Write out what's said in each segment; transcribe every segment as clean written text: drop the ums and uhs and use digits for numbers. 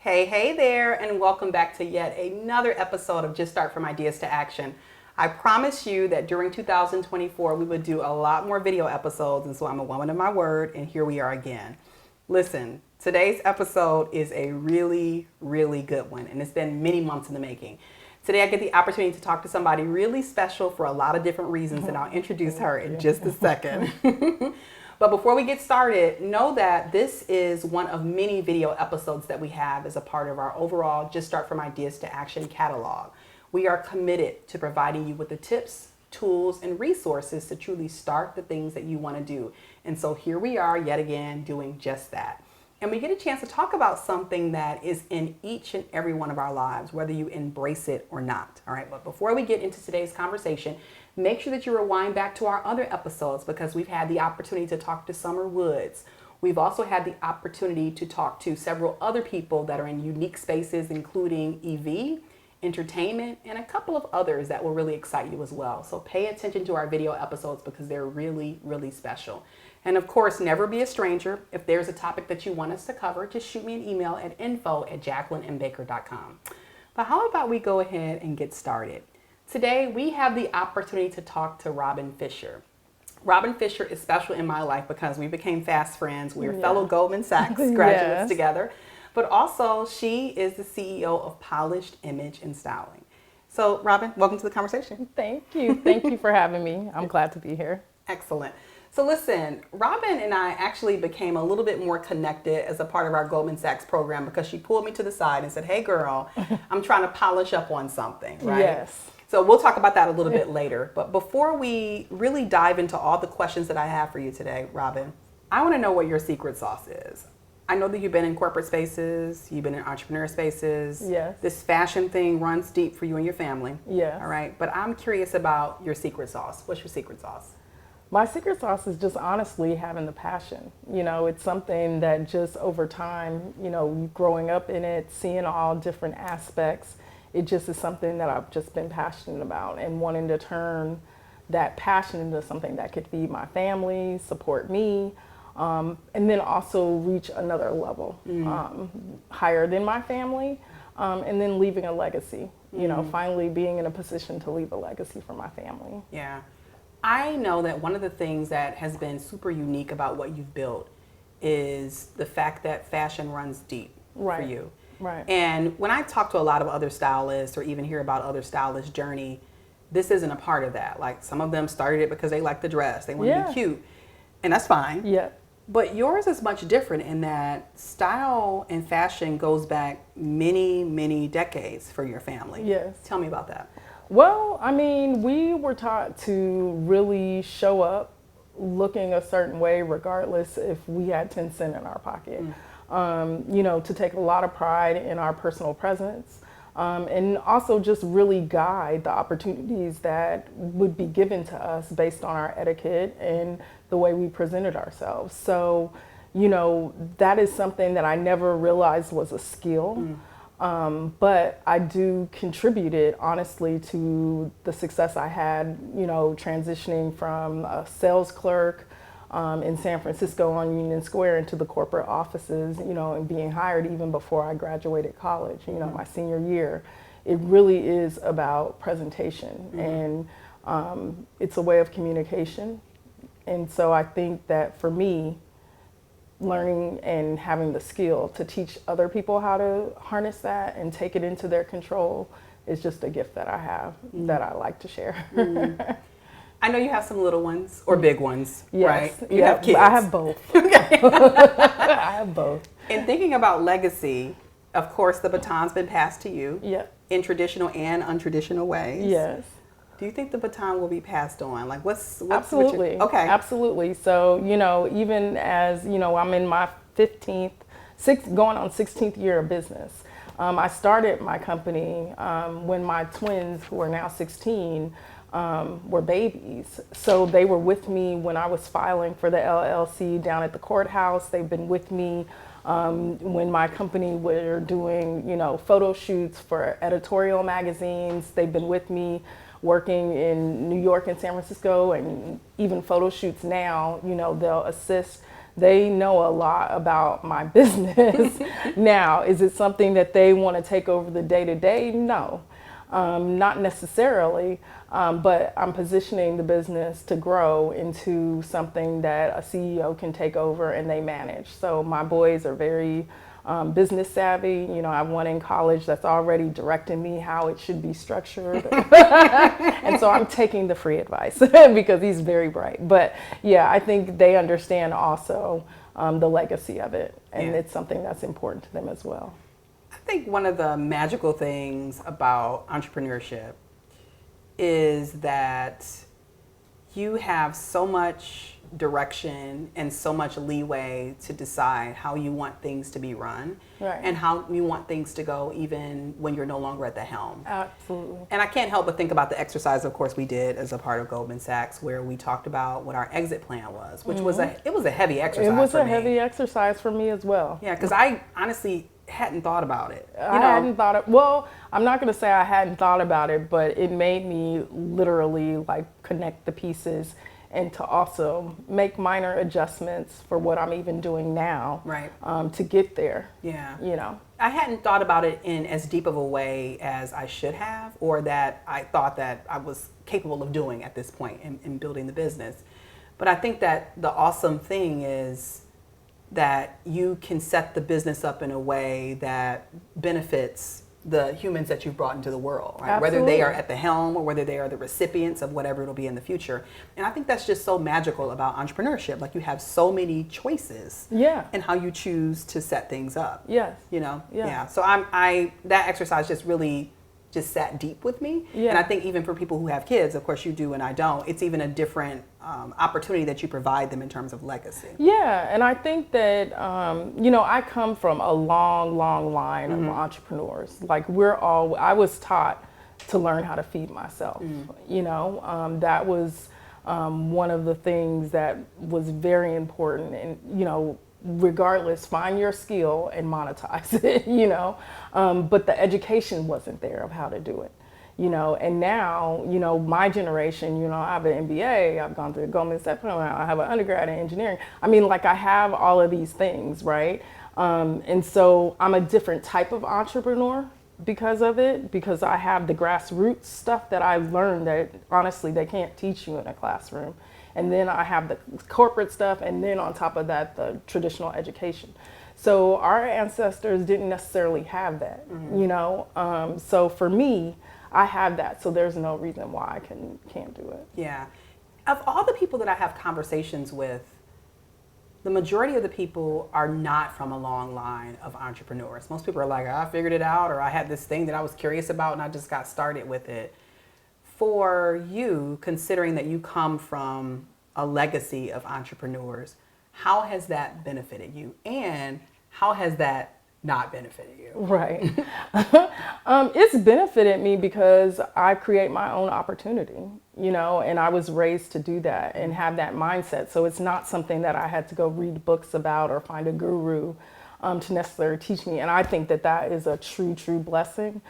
Hey there, and welcome back to yet another episode of Just Start From Ideas to Action. I promised you that during 2024 we would do a lot more video episodes, and so I'm a woman of my word, and here we are again. Listen, today's episode is a really good one, and it's been many months in the making. Today I get the opportunity to talk to somebody really special for a lot of different reasons, and I'll introduce her in just a second. But before we get started, know that this is one of many video episodes that we have as a part of our overall Just Start From Ideas to Action catalog. We are committed to providing you with the tips, tools, and resources to truly start the things that you want to do. And so here we are yet again doing just that. And we get a chance to talk about something that is in each and every one of our lives, whether you embrace it or not. All right, but before we get into today's conversation, make sure that you rewind back to our other episodes because we've had the opportunity to talk to Summer Woods. We've also had the opportunity to talk to several other people that are in unique spaces, including EV, entertainment, and a couple of others that will really excite you as well. So pay attention to our video episodes because they're really special. And of course, never be a stranger. If there's a topic that you want us to cover, just shoot me an email at info@jacquelinembaker.com. But how about we go ahead and get started? Today, we have the opportunity to talk to Robin Fisher. Robin Fisher is special in my life because we became fast friends. We're fellow Goldman Sachs graduates together. But also, she is the CEO of Polished Image and Styling. So, Robin, welcome to the conversation. Thank you. Thank you for having me. I'm glad to be here. Excellent. So listen, Robin and I actually became a little bit more connected as a part of our Goldman Sachs program because she pulled me to the side and said, hey girl, I'm trying to polish up on something, right? Yes. So we'll talk about that a little bit later. But before we really dive into all the questions that I have for you today, Robin, I want to know what your secret sauce is. I know that you've been in corporate spaces, you've been in entrepreneur spaces. Yes. This fashion thing runs deep for you and your family. Yes. All right. But I'm curious about your secret sauce. What's your secret sauce? My secret sauce is just honestly having the passion. You know, it's something that just over time, you know, growing up in it, seeing all different aspects, it just is something that I've just been passionate about and wanting to turn that passion into something that could feed my family, support me, and then also reach another level higher than my family, and then leaving a legacy, you know, finally being in a position to leave a legacy for my family. Yeah. I know that one of the things that has been super unique about what you've built is the fact that fashion runs deep for you. Right. And when I talk to a lot of other stylists or even hear about other stylists' journey, this isn't a part of that. Like some of them started it because they like the dress, they want to be cute, and that's fine. Yeah. But yours is much different in that style and fashion goes back many decades for your family. Yes. Tell me about that. Well, I mean, we were taught to really show up looking a certain way, regardless if we had 10 cents in our pocket. You know, to take a lot of pride in our personal presence, and also just really guide the opportunities that would be given to us based on our etiquette and the way we presented ourselves. So, you know, that is something that I never realized was a skill. But I do contribute it honestly to the success I had, you know, transitioning from a sales clerk in San Francisco on Union Square into the corporate offices, you know, and being hired even before I graduated college, you know, my senior year. It really is about presentation and it's a way of communication. And so I think that for me, learning and having the skill to teach other people how to harness that and take it into their control is just a gift that I have that I like to share. I know you have some little ones or big ones, Yes. right? You have kids. I have both. I have both. In thinking about legacy, of course, the baton's been passed to you in traditional and untraditional ways. Yes. Do you think the baton will be passed on? Like, what's absolutely? Okay. Absolutely. So, you know, even as, you know, I'm in my going on 16th year of business. I started my company when my twins, who are now 16, were babies. So they were with me when I was filing for the LLC down at the courthouse. They've been with me when my company were doing, you know, photo shoots for editorial magazines. They've been with me working in New York and San Francisco, and even photo shoots now. You know, they'll assist They know a lot about my business. Now, is it something that they want to take over the day to day? No, not necessarily. But I'm positioning the business to grow into something that a CEO can take over and they manage. So my boys are very business savvy. You know, I have one in college that's already directing me how it should be structured. And so I'm taking the free advice because he's very bright. But yeah, I think they understand also the legacy of it. And it's something that's important to them as well. I think one of the magical things about entrepreneurship is that you have so much direction and so much leeway to decide how you want things to be run, right, and how you want things to go even when you're no longer at the helm. Absolutely. And I can't help but think about the exercise, of course, we did as a part of Goldman Sachs, where we talked about what our exit plan was, which was it was a heavy exercise. It was for a me. heavy exercise for me as well. Yeah, because I honestly hadn't thought about it. I hadn't thought it. Well, I'm not going to say I hadn't thought about it, but it made me literally like connect the pieces and to also make minor adjustments for what I'm even doing now, right, to get there. Yeah, you know, I hadn't thought about it in as deep of a way as I should have, or that I thought that I was capable of doing at this point in building the business. But I think that the awesome thing is that you can set the business up in a way that benefits the humans that you've brought into the world, right? Whether they are at the helm or whether they are the recipients of whatever it'll be in the future. And I think that's just so magical about entrepreneurship. Like, you have so many choices in how you choose to set things up. Yes. You know? Yeah. So that exercise just really just sat deep with me. Yeah. And I think even for people who have kids, of course you do and I don't, it's even a different opportunity that you provide them in terms of legacy. Yeah, and I think that, you know, I come from a long, long line of entrepreneurs. Like, I was taught to learn how to feed myself. You know, that was one of the things that was very important. And, you know, regardless, find your skill and monetize it, you know. But the education wasn't there of how to do it, you know. And now, you know, my generation, you know, I have an MBA, I've gone to Goldman Sachs, I have an undergrad in engineering. I mean, like, I have all of these things, right? And so I'm a different type of entrepreneur because of it, because I have the grassroots stuff that I've learned that honestly they can't teach you in a classroom. And then I have the corporate stuff, and then on top of that, the traditional education. So our ancestors didn't necessarily have that, you know? So for me, I have that, so there's no reason why I can't do it. Yeah. Of all the people that I have conversations with, the majority of the people are not from a long line of entrepreneurs. Most people are like, I figured it out, or I had this thing that I was curious about and I just got started with it. For you, considering that you come from a legacy of entrepreneurs, how has that benefited you, and how has that not benefited you? Right. It's benefited me because I create my own opportunity, you know, and I was raised to do that and have that mindset. So it's not something that I had to go read books about or find a guru to necessarily teach me. And I think that that is a true, true blessing.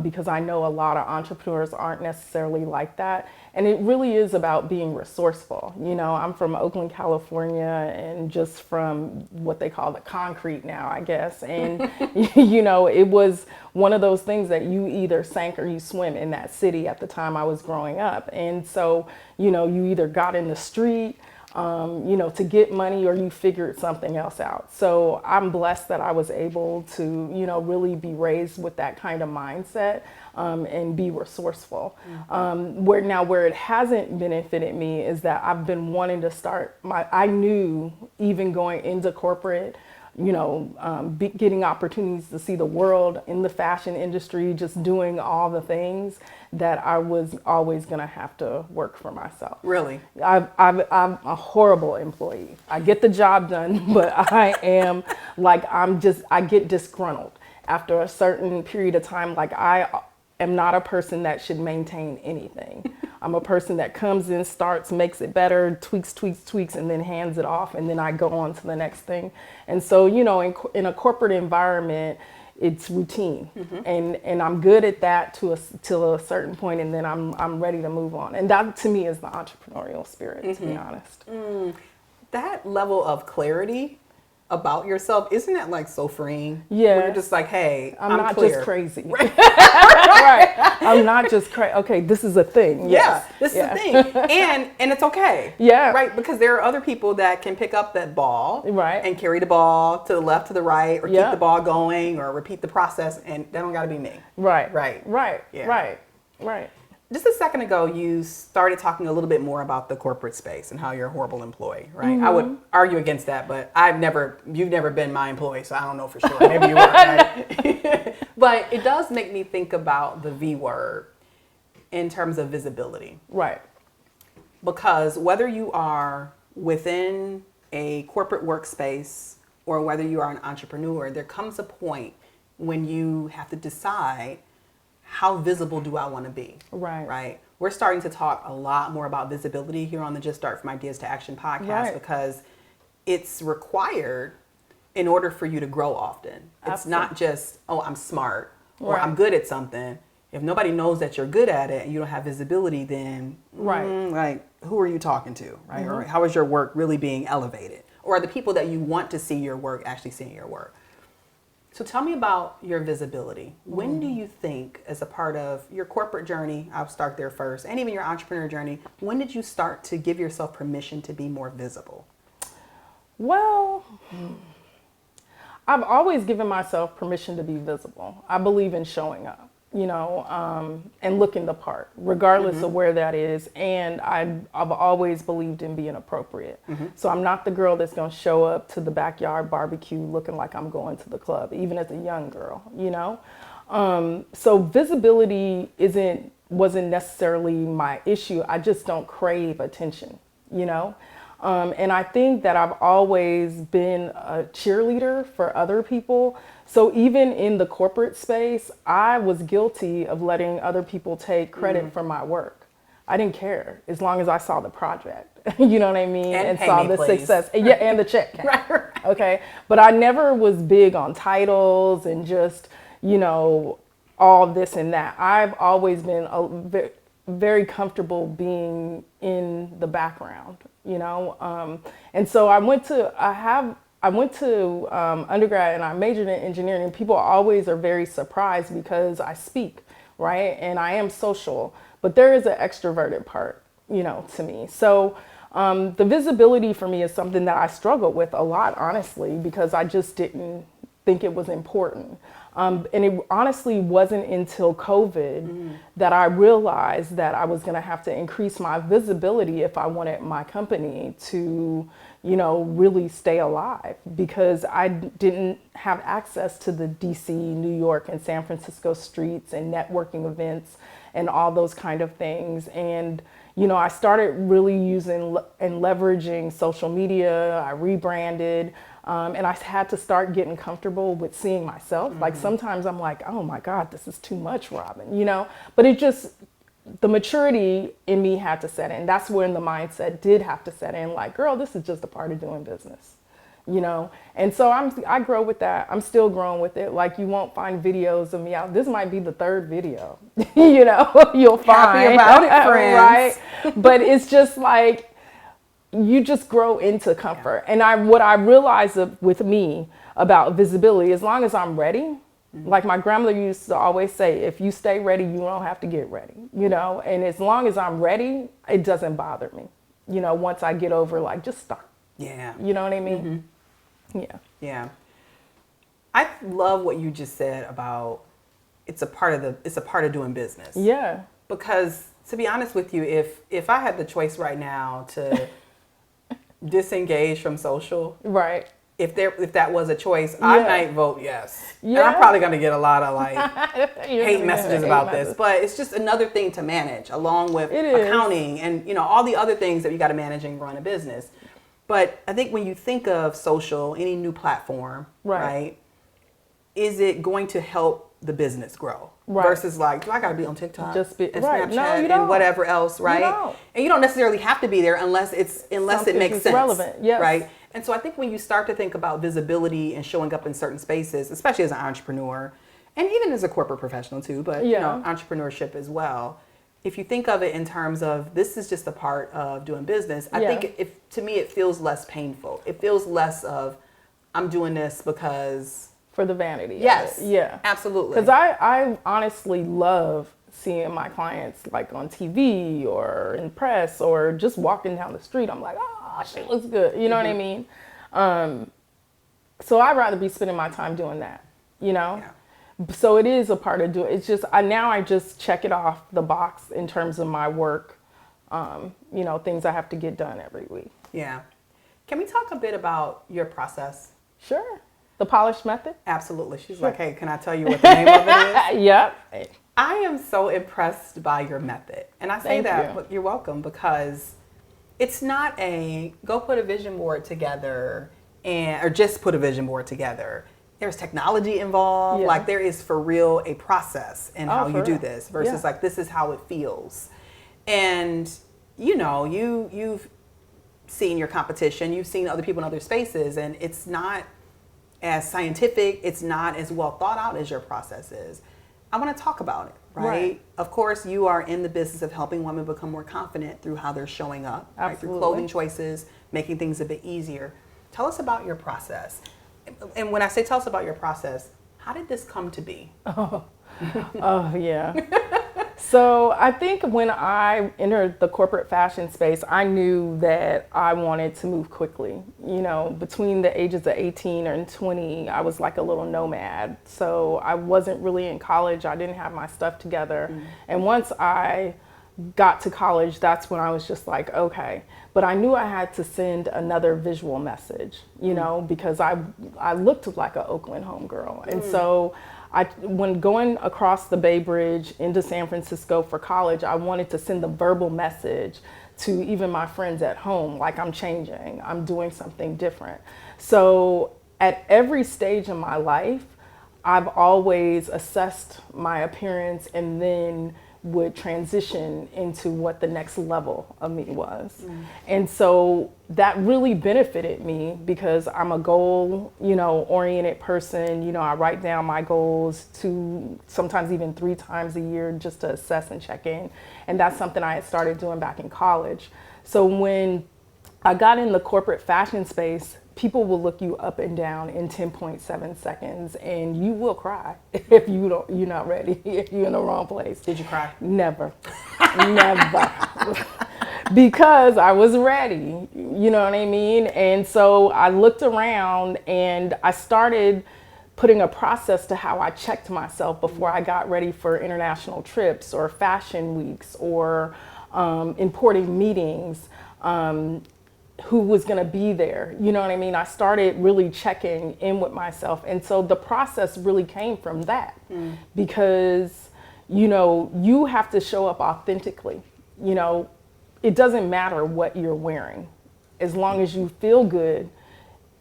Because I know a lot of entrepreneurs aren't necessarily like that. And it really is about being resourceful. You know, I'm from Oakland, California, and just from what they call the concrete now, I guess. And, you know, it was one of those things that you either sank or you swim in that city at the time I was growing up. And so, you know, you either got in the street, you know, to get money, or you figured something else out. So I'm blessed that I was able to, you know, really be raised with that kind of mindset and be resourceful. Where it hasn't benefited me is that I've been wanting to start I knew even going into corporate, you know, getting opportunities to see the world in the fashion industry, just doing all the things, that I was always going to have to work for myself. Really? I'm a horrible employee. I get the job done, but I am like, I get disgruntled after a certain period of time. Like, I am not a person that should maintain anything. I'm a person that comes in, starts, makes it better, tweaks, and then hands it off, and then I go on to the next thing. And so, you know, in a corporate environment, it's routine, and I'm good at that till a certain point, and then I'm ready to move on. And that to me is the entrepreneurial spirit, to be honest. that level of clarity about yourself, isn't that like so freeing? Yeah. Where you're just like, hey, I'm not clear. just crazy. Right. I'm not just crazy. Okay, this is a thing. Yes. Yeah, this is a thing. And it's okay. Yeah. Right? Because there are other people that can pick up that ball Right. and carry the ball to the left, to the right, or Yeah. keep the ball going or repeat the process, and that don't gotta be me. Right. Right. Right. Yeah. Right. Right. Just a second ago, you started talking a little bit more about the corporate space and how you're a horrible employee, right? I would argue against that, but you've never been my employee, so I don't know for sure. Maybe you were, right? But it does make me think about the V word in terms of visibility. Right. Because whether you are within a corporate workspace or whether you are an entrepreneur, there comes a point when you have to decide, how visible do I want to be? Right. Right. We're starting to talk a lot more about visibility here on the Just Start From Ideas to Action podcast, Right. because it's required in order for you to grow often. It's not just, oh, I'm smart or Right. I'm good at something. If nobody knows that you're good at it and you don't have visibility, then like, who are you talking to? Right. Or how is your work really being elevated? Or are the people that you want to see your work actually seeing your work? So tell me about your visibility. When do you think, as a part of your corporate journey, I'll start there first, and even your entrepreneur journey, when did you start to give yourself permission to be more visible? Well, I've always given myself permission to be visible. I believe in showing up, and looking the part, regardless of where that is. And I've always believed in being appropriate. So I'm not the girl that's going to show up to the backyard barbecue looking like I'm going to the club, even as a young girl, So visibility wasn't necessarily my issue. I just don't crave attention, And I think that I've always been a cheerleader for other people. So even in the corporate space, I was guilty of letting other people take credit for my work. I didn't care as long as I saw the project, you know what I mean? And saw me, the please. success. Yeah, and the check. Right. Okay. But I never was big on titles and just, all this and that. I've always been very comfortable being in the background, and so I went to undergrad and I majored in engineering, and people always are very surprised because I speak, right? And I am social, but there is an extroverted part, to me. So the visibility for me is something that I struggled with a lot, honestly, because I just didn't think it was important. And it honestly wasn't until COVID that I realized that I was going to have to increase my visibility if I wanted my company to, really stay alive, because I didn't have access to the DC, New York, and San Francisco streets and networking events and all those kind of things. And, I started really using and leveraging social media. I rebranded. And I had to start getting comfortable with seeing myself. Like sometimes I'm like, oh my God, this is too much, Robin, But the maturity in me had to set in. That's when the mindset did have to set in. Like, girl, this is just a part of doing business, And so I grow with that. I'm still growing with it. Like, you won't find videos of me out. This might be the third video, you'll find. Happy about it, friends. Right? But it's just like, you just grow into comfort. And what I realized with me about visibility, as long as I'm ready, like my grandmother used to always say, if you stay ready, you don't have to get ready, and as long as I'm ready, it doesn't bother me, once I get over, like, just start. Yeah. You know what I mean? Yeah. I love what you just said about it's a part of doing business. Yeah. Because to be honest with you, if I had the choice right now to disengage from social, Right. If that was a choice, I might vote yes. Yeah. And I'm probably going to get a lot of hate messages about messages. this, but it's just another thing to manage along with It is. accounting and all the other things that you got to manage and run a business. But I think when you think of social, any new platform, right, is it going to help the business grow? Right. Versus like, do I got to be on TikTok and right. Snapchat No, you don't. and whatever else, right? You don't. And you don't necessarily have to be there unless it makes sense, relevant. Yes. right? And so I think when you start to think about visibility and showing up in certain spaces, especially as an entrepreneur, and even as a corporate professional too, but entrepreneurship as well, if you think of it in terms of this is just a part of doing business, I Yeah. think if to me it feels less painful. It feels less of I'm doing this because For the vanity. yes, Of it. Yeah. absolutely. Because I honestly love seeing my clients like on TV or in press or just walking down the street. I'm like, oh, she looks good. You know what I mean? So I'd rather be spending my time doing that, you know? Yeah. So it is a part of doing. It's just I just check it off the box in terms of my work. You know, things I have to get done every week. Yeah. Can we talk a bit about your process? Sure. The polished method. Absolutely. She's like, hey, can I tell you what the name of it is? Yep. I am so impressed by your method. And I say Thank that, you. but you're welcome, because it's not a go put a vision board together or just put a vision board together. There's technology involved. Yeah. Like there is for real a process in how you for do real. this versus Yeah. like this is how it feels. And you know, you've seen your competition, you've seen other people in other spaces, and it's not as scientific, it's not as well thought out as your process is. I want to talk about it, right? Of course, you are in the business of helping women become more confident through how they're showing up, right? Through Absolutely. clothing choices, making things a bit easier. Tell us about your process. And when I say tell us about your process, how did this come to be? Oh yeah. So I think when I entered the corporate fashion space, I knew that I wanted to move quickly. You know, between the ages of 18 and 20, I was like a little nomad. So I wasn't really in college. I didn't have my stuff together. And once I got to college, that's when I was just like, okay. But I knew I had to send another visual message, you know, because I looked like an Oakland homegirl. And so when going across the Bay Bridge into San Francisco for college, I wanted to send the verbal message to even my friends at home, like I'm changing, I'm doing something different. So at every stage in my life, I've always assessed my appearance and then would transition into what the next level of me was. And so that really benefited me because I'm a goal, you know, oriented person. You know, I write down my goals 2, sometimes even 3 times a year just to assess and check in. And that's something I had started doing back in college. So when I got in the corporate fashion space, people will look you up and down in 10.7 seconds and you will cry if you're not ready, if you're in the wrong place. Did you cry? Never. Never. Because I was ready, you know what I mean? And so I looked around and I started putting a process to how I checked myself before I got ready for international trips or fashion weeks or important meetings. Who was going to be there. You know what I mean? I started really checking in with myself. And so the process really came from that because, you know, you have to show up authentically. You know, it doesn't matter what you're wearing as long as you feel good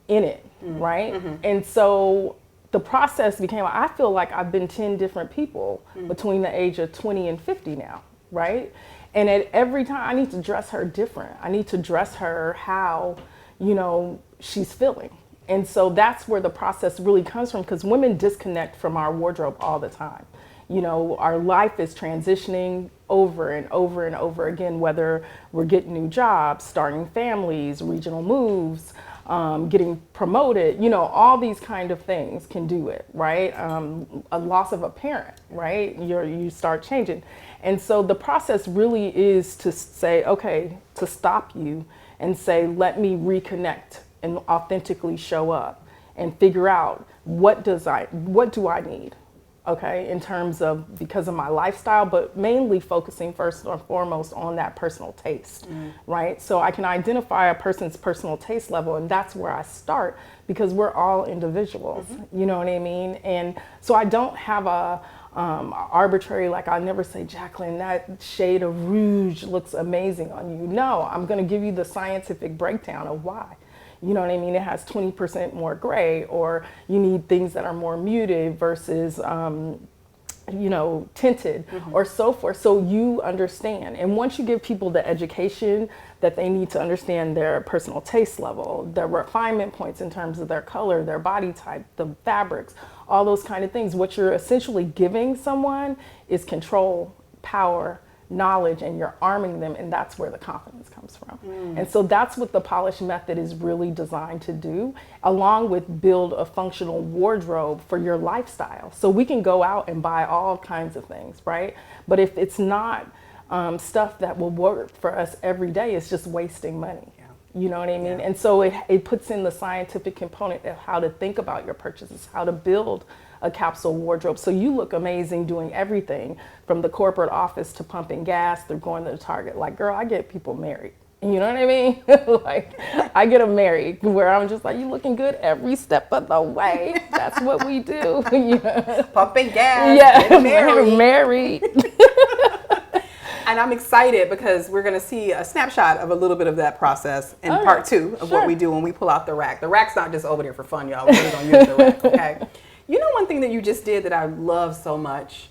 in it, right? And so the process became, I feel like I've been 10 different people between the age of 20 and 50 now, right? And at every time I need to dress her different. I need to dress her how, you know, she's feeling. And so that's where the process really comes from because women disconnect from our wardrobe all the time. You know, our life is transitioning over and over and over again, whether we're getting new jobs, starting families, regional moves, getting promoted, you know, all these kind of things can do it, right? A loss of a parent, right? You start changing. And so the process really is to say, okay, to stop you and say, let me reconnect and authentically show up and figure out what do I need? Okay, in terms of because of my lifestyle, but mainly focusing first and foremost on that personal taste, right? So I can identify a person's personal taste level, and that's where I start because we're all individuals, you know what I mean? And so I don't have a arbitrary, like I never say, Jacqueline, that shade of rouge looks amazing on you. No, I'm gonna give you the scientific breakdown of why. You know what I mean? It has 20% more gray, or you need things that are more muted versus, you know, tinted or so forth. So you understand. And once you give people the education that they need to understand their personal taste level, their refinement points in terms of their color, their body type, the fabrics, all those kind of things, what you're essentially giving someone is control, power, knowledge and you're arming them, and that's where the confidence comes from. And so that's what the polish method is really designed to do, along with build a functional wardrobe for your lifestyle. So we can go out and buy all kinds of things, right? But if it's not stuff that will work for us every day, it's just wasting money. You know what I mean? And so it puts in the scientific component of how to think about your purchases, how to build a capsule wardrobe. So you look amazing doing everything from the corporate office to pumping gas through going to the Target. Like, girl, I get people married. You know what I mean? Like, I get them married where I'm just like, you looking good every step of the way. That's what we do. Pumping gas, yeah, married. And I'm excited because we're going to see a snapshot of a little bit of that process in part 2 of what we do when we pull out the rack. The rack's not just over there for fun, y'all. We're really going to use the rack, okay? You know, one thing that you just did that I love so much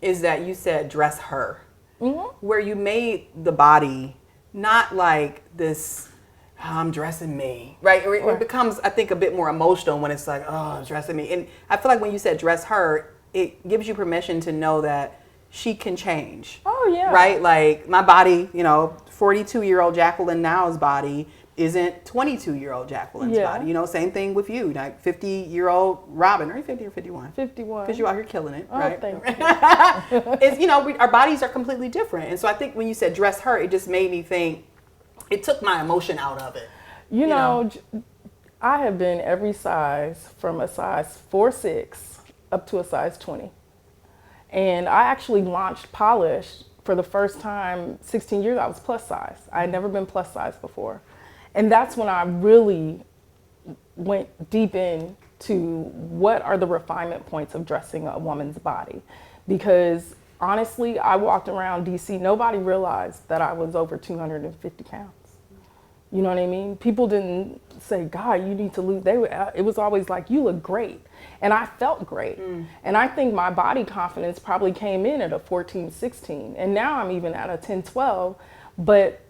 is that you said dress her, where you made the body not like this, oh, I'm dressing me, right? It becomes, I think, a bit more emotional when it's like, oh, I'm dressing me. And I feel like when you said dress her, it gives you permission to know that she can change. Oh, yeah. Right? Like my body, you know, 42-year-old Jacqueline now's body isn't 22-year-old Jacqueline's body. You know, same thing with you, like 50-year-old Robin. Are you 50 or 51? 51. Because you're out here killing it, right? Thank you. It's, you know, our bodies are completely different. And so I think when you said dress her, it just made me think, it took my emotion out of it. You know, I have been every size from a size 4'6" up to a size 20. And I actually launched Polish for the first time 16 years. I was plus size. I had never been plus size before. And that's when I really went deep into what are the refinement points of dressing a woman's body. Because honestly, I walked around DC, nobody realized that I was over 250 pounds. You know what I mean? People didn't say, God, you need to lose. It was always like, you look great. And I felt great. And I think my body confidence probably came in at a 14, 16. And now I'm even at a 10, 12. But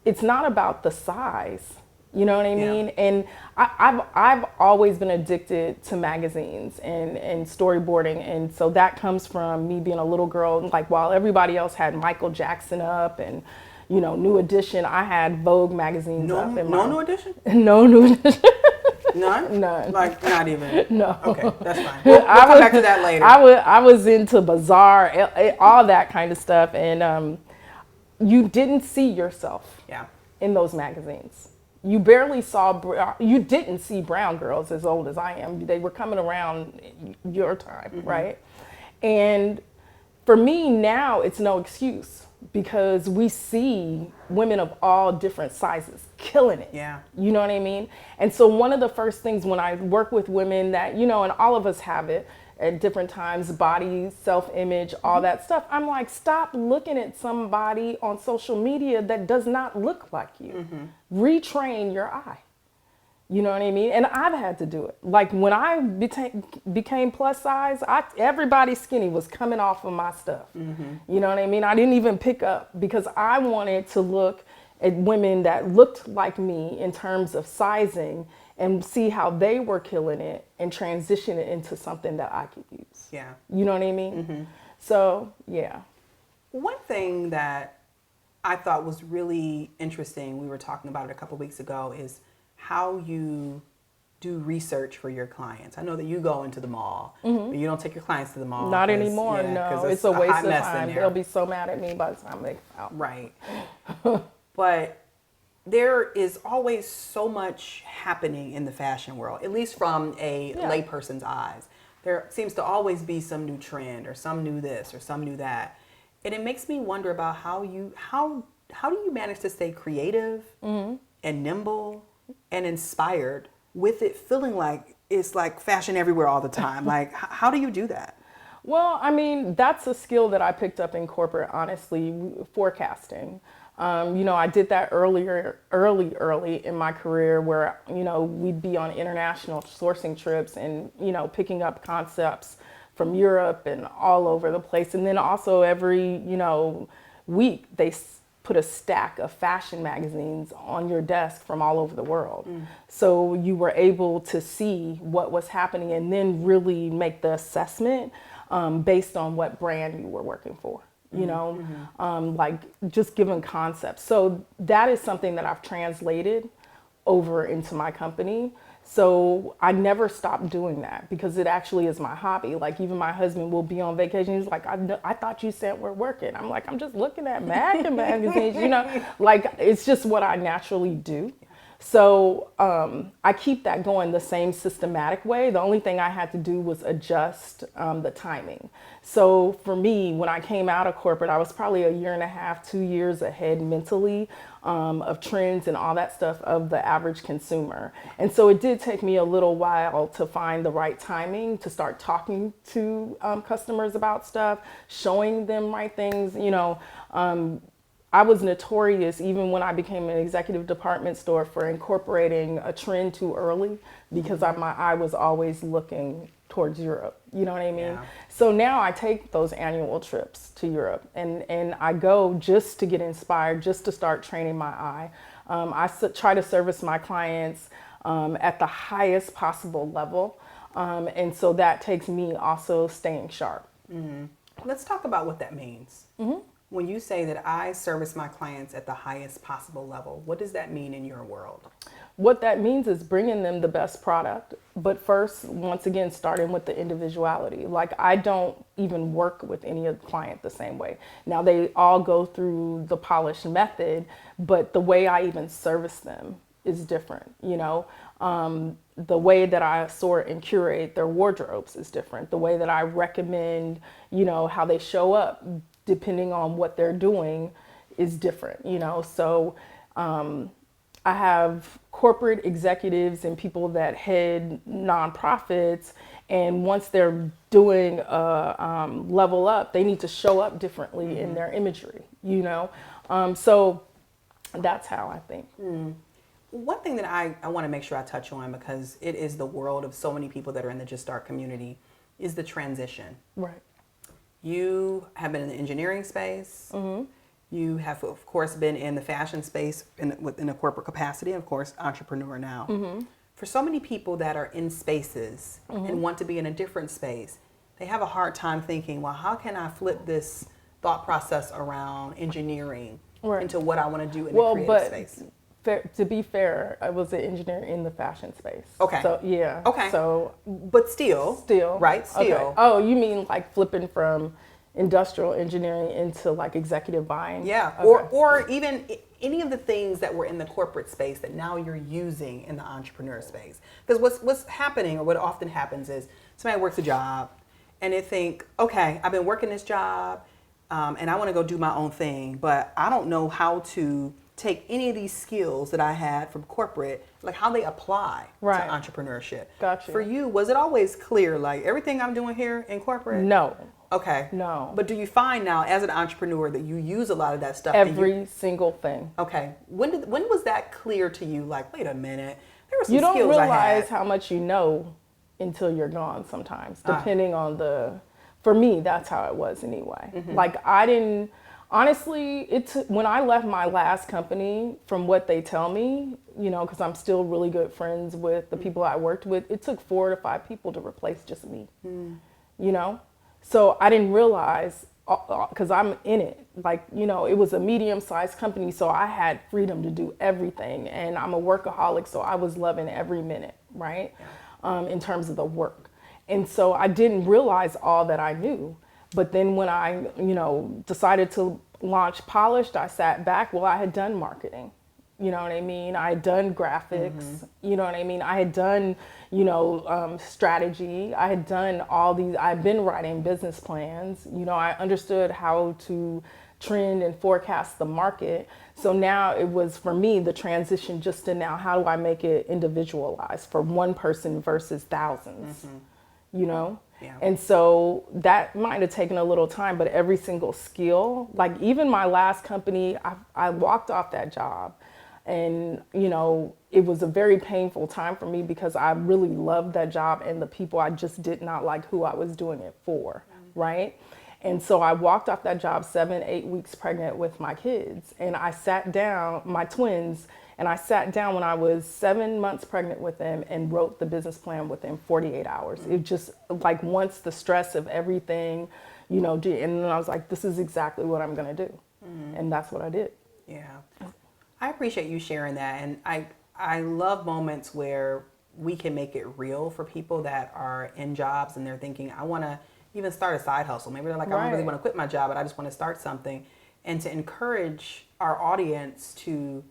it's not about the size. You know what I mean? And I've always been addicted to magazines and storyboarding. And so that comes from me being a little girl. Like while everybody else had Michael Jackson up and, you know, New Edition, I had Vogue magazines up. No New Edition? No New Edition. None? None. Like, not even? No. Okay, that's fine. We'll come back to that later. I was into Bazaar, all that kind of stuff. And you didn't see yourself in those magazines. You barely saw, you didn't see brown girls as old as I am. They were coming around your time, right? And for me now, it's no excuse because we see women of all different sizes killing it. Yeah. You know what I mean? And so one of the first things when I work with women that, you know, and all of us have it at different times, body, self-image, all that stuff. I'm like, stop looking at somebody on social media that does not look like you. Retrain your eye. You know what I mean? And I've had to do it. Like when I became plus size, everybody skinny was coming off of my stuff. You know what I mean? I didn't even pick up because I wanted to look at women that looked like me in terms of sizing and see how they were killing it and transition it into something that I could use. Yeah. You know what I mean? So, yeah. One thing that I thought was really interesting, we were talking about it a couple weeks ago, is how you do research for your clients. I know that you go into the mall, but you don't take your clients to the mall. Not anymore, no. It's a waste of time. They'll be so mad at me by the time they out. Right. But there is always so much happening in the fashion world, at least from a layperson's eyes. There seems to always be some new trend or some new this or some new that. And it makes me wonder about how do you manage to stay creative and nimble and inspired with it feeling like it's like fashion everywhere all the time? Like, how do you do that? Well, I mean, that's a skill that I picked up in corporate, honestly, forecasting. You know, I did that early in my career where, you know, we'd be on international sourcing trips and, you know, picking up concepts from Europe and all over the place. And then also every, you know, week they put a stack of fashion magazines on your desk from all over the world. So you were able to see what was happening and then really make the assessment based on what brand you were working for. you know, like just giving concepts. So that is something that I've translated over into my company. So I never stopped doing that because it actually is my hobby. Like even my husband will be on vacation. He's like, I thought you said we're working. I'm like, I'm just looking at magazines, you know, like it's just what I naturally do. So I keep that going the same systematic way. The only thing I had to do was adjust the timing. So for me, when I came out of corporate, I was probably a year and a half, 2 years ahead mentally of trends and all that stuff of the average consumer. And so it did take me a little while to find the right timing to start talking to customers about stuff, showing them right things, you know. I was notorious, even when I became an executive department store, for incorporating a trend too early because my eye was always looking towards Europe. You know what I mean? Yeah. So now I take those annual trips to Europe and I go just to get inspired, just to start training my eye. Try to service my clients at the highest possible level. And so that takes me also staying sharp. Let's talk about what that means. When you say that I service my clients at the highest possible level, what does that mean in your world? What that means is bringing them the best product, but first, once again, starting with the individuality. Like I don't even work with any client the same way. Now they all go through the polished method, but the way I even service them is different, you know? The way that I sort and curate their wardrobes is different. The way that I recommend, you know, how they show up, depending on what they're doing, is different, you know? So I have corporate executives and people that head nonprofits, and once they're doing a level up, they need to show up differently in their imagery, you know? So that's how I think. One thing that I want to make sure I touch on, because it is the world of so many people that are in the Just Start community, is the transition. Right. You have been in the engineering space. You have, of course, been in the fashion space within a corporate capacity, and of course, entrepreneur now. For so many people that are in spaces and want to be in a different space, they have a hard time thinking, well, how can I flip this thought process around engineering into what I want to do in the creative space? To be fair, I was an engineer in the fashion space. Okay. So yeah. Okay. So, but still. Right. Still. Okay. Oh, you mean like flipping from industrial engineering into like executive buying? Yeah. Okay. Or even any of the things that were in the corporate space that now you're using in the entrepreneur space. Because what's happening, or what often happens, is somebody works a job and they think, okay, I've been working this job and I want to go do my own thing, but I don't know how to take any of these skills that I had from corporate, like how they apply to entrepreneurship. Gotcha. For you, was it always clear, like everything I'm doing here in corporate? No. Okay. No. But do you find now as an entrepreneur that you use a lot of that stuff? Every single thing. Okay. When was that clear to you? Like, wait a minute, there were some You don't skills I had. realize how much you know until you're gone sometimes, depending on for me, that's how it was anyway. Like I didn't, honestly, when I left my last company, from what they tell me, you know, because I'm still really good friends with the people I worked with, it took 4 to 5 people to replace just me, you know? So I didn't realize, because I'm in it, like, you know, it was a medium-sized company, so I had freedom to do everything. And I'm a workaholic, so I was loving every minute, right? In terms of the work. And so I didn't realize all that I knew. But then when I, you know, decided to launch Polished, I sat back. Well, I had done marketing. You know what I mean? I had done graphics. You know what I mean? I had done, you know, strategy. I had done all these. I've been writing business plans. You know, I understood how to trend and forecast the market. So now it was, for me, the transition just to now, how do I make it individualized for one person versus thousands? You know? Yeah. And so that might have taken a little time, but every single skill, like even my last company, I walked off that job. And, you know, it was a very painful time for me because I really loved that job and the people. I just did not like who I was doing it for, right? And so I walked off that job 7-8 weeks pregnant with my kids. And I sat down, my twins, and I sat down when I was 7 months pregnant with them and wrote the business plan within 48 hours. It just, like, once the stress of everything, and then I was like, this is exactly what I'm going to do. And that's what I did. Yeah. I appreciate you sharing that. And I love moments where we can make it real for people that are in jobs and they're thinking, I want to even start a side hustle. Maybe they're like, I don't really want to quit my job, but I just want to start something. And to encourage our audience to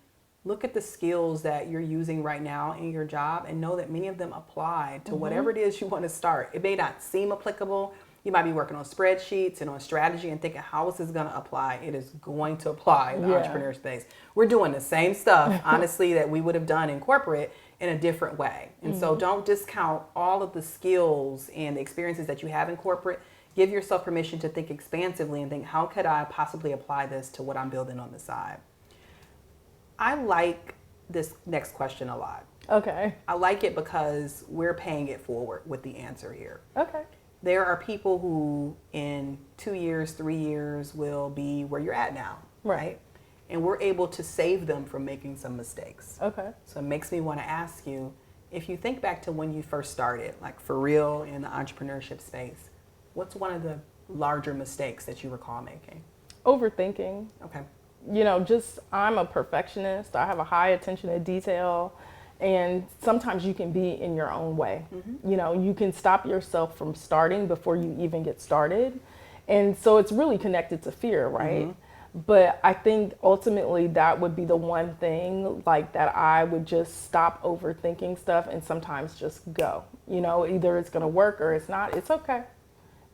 look at the skills that you're using right now in your job and know that many of them apply to whatever it is you want to start. It may not seem applicable. You might be working on spreadsheets and on strategy and thinking, how is this going to apply? It is going to apply in the entrepreneur space. We're doing the same stuff, honestly, that we would have done in corporate in a different way. And so don't discount all of the skills and the experiences that you have in corporate. Give yourself permission to think expansively and think, how could I possibly apply this to what I'm building on the side? I like this next question a lot. Okay. I like it because we're paying it forward with the answer here. Okay. There are people who in 2 years, 3 years will be where you're at now, right? And we're able to save them from making some mistakes. Okay. So it makes me want to ask you, if you think back to when you first started, like for real in the entrepreneurship space, what's one of the larger mistakes that you recall making? Overthinking. Okay. I'm a perfectionist. I have a high attention to detail. And sometimes you can be in your own way. You can stop yourself from starting before you even get started. And so it's really connected to fear, right? But I think ultimately that would be the one thing like that I would just stop overthinking stuff and sometimes just go. Either it's going to work or it's not. It's okay.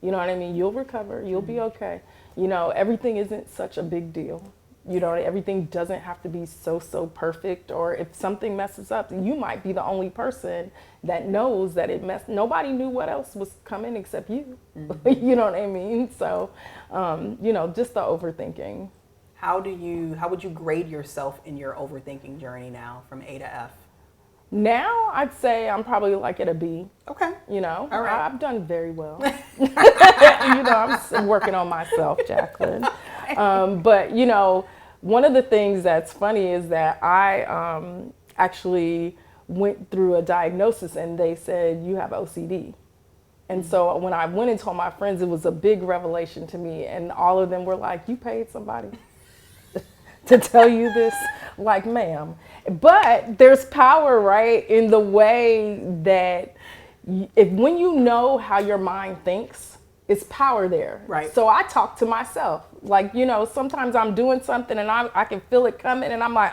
You know what I mean? You'll recover. You'll be okay. Everything isn't such a big deal. Everything doesn't have to be so perfect, or if something messes up, you might be the only person that knows that it messed. Nobody knew what else was coming except you. You know what I mean? So, just the overthinking. How would you grade yourself in your overthinking journey now from A to F? Now, I'd say I'm probably like at a B. Okay. All right. I've done very well. I'm working on myself, Jacqueline. But, one of the things that's funny is that I actually went through a diagnosis and they said, you have OCD. And so when I went and told my friends, it was a big revelation to me. And all of them were like, you paid somebody to tell you this? Like, ma'am. But there's power, right, in the way that when you know how your mind thinks, it's power there. Right. So I talk to myself. Like, sometimes I'm doing something and I can feel it coming and I'm like,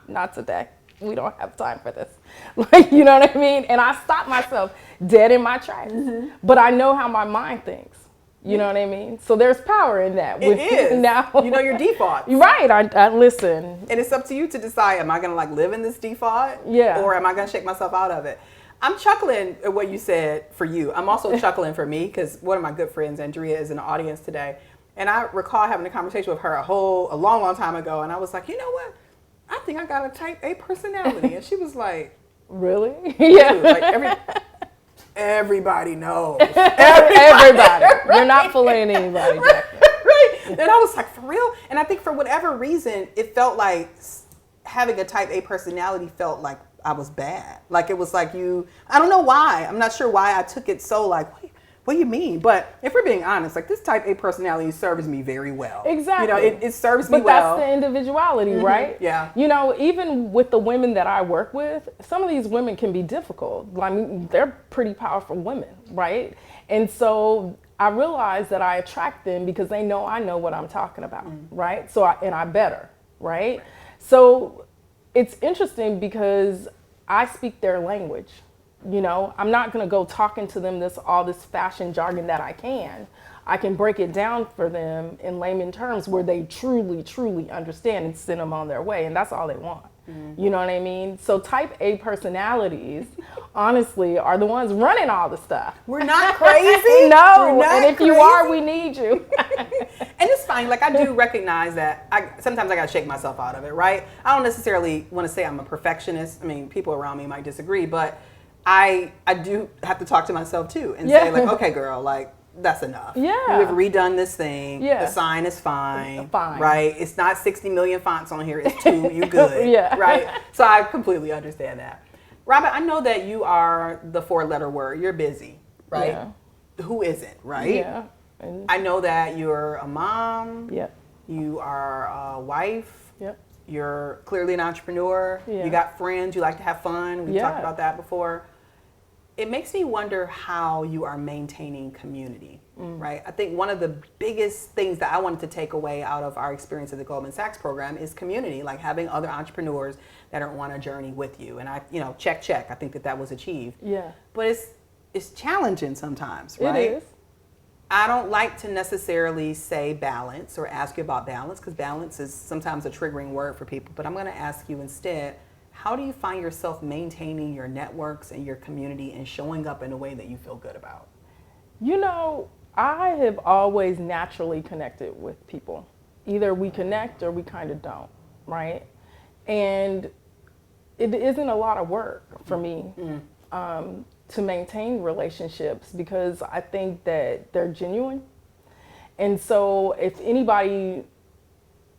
not today. We don't have time for this. Like, you know what I mean? And I stop myself dead in my tracks. But I know how my mind thinks. You know what I mean? So there's power in that. It is. Now, your default. Right. I listen. And it's up to you to decide, am I going to live in this default? Yeah. Or am I going to shake myself out of it? I'm chuckling at what you said for you. I'm also chuckling for me because one of my good friends, Andrea, is in the audience today. And I recall having a conversation with her a long time ago. And I was like, you know what? I think I got a type A personality. And she was like, really? Yeah. Like everybody knows. Everybody. You're not fooling anybody, Jacqueline. Right. And I was like, for real? And I think for whatever reason, it felt like having a type A personality felt like I was bad. Like it was like I don't know why. I'm not sure why I took it so like, what do you mean? But if we're being honest, like this type A personality serves me very well. Exactly. It serves me well. But that's the individuality, right? Yeah. Even with the women that I work with, some of these women can be difficult. I mean, they're pretty powerful women, right? And so I realize that I attract them because they know I know what I'm talking about, right? So I better, right? So it's interesting because I speak their language. I'm not going to go talking to them all this fashion jargon that I can break it down for them in layman terms where they truly, truly understand and send them on their way. And that's all they want. You know what I mean? So type A personalities, honestly, are the ones running all the stuff. We're not crazy. No. We're not and if crazy. you are, we need you. And it's fine. Like I do recognize that sometimes I got to shake myself out of it, right? I don't necessarily want to say I'm a perfectionist. I mean, people around me might disagree, but I do have to talk to myself too and say like, okay, girl, like that's enough. Yeah. You have redone this thing. Yeah. The sign is fine. Fine. Right? It's not 60 million fonts on here. It's 2. You good. Yeah. Right? So I completely understand that. Robin, I know that you are the 4-letter word. You're busy, right? Yeah. Who isn't, right? Yeah. And I know that you're a mom. yep, You are a wife. yep, You're clearly an entrepreneur. yeah, You got friends. You like to have fun. We've talked yeah. about that before. It makes me wonder how you are maintaining community, right? I think one of the biggest things that I wanted to take away out of our experience at the Goldman Sachs program is community, like having other entrepreneurs that are on a journey with you. And I, check. I think that was achieved. Yeah. But it's challenging sometimes, right? It is. I don't like to necessarily say balance or ask you about balance, because balance is sometimes a triggering word for people. But I'm going to ask you instead, how do you find yourself maintaining your networks and your community and showing up in a way that you feel good about? I have always naturally connected with people. Either we connect or we kind of don't, right? And it isn't a lot of work for me to maintain relationships, because I think that they're genuine. And so if anybody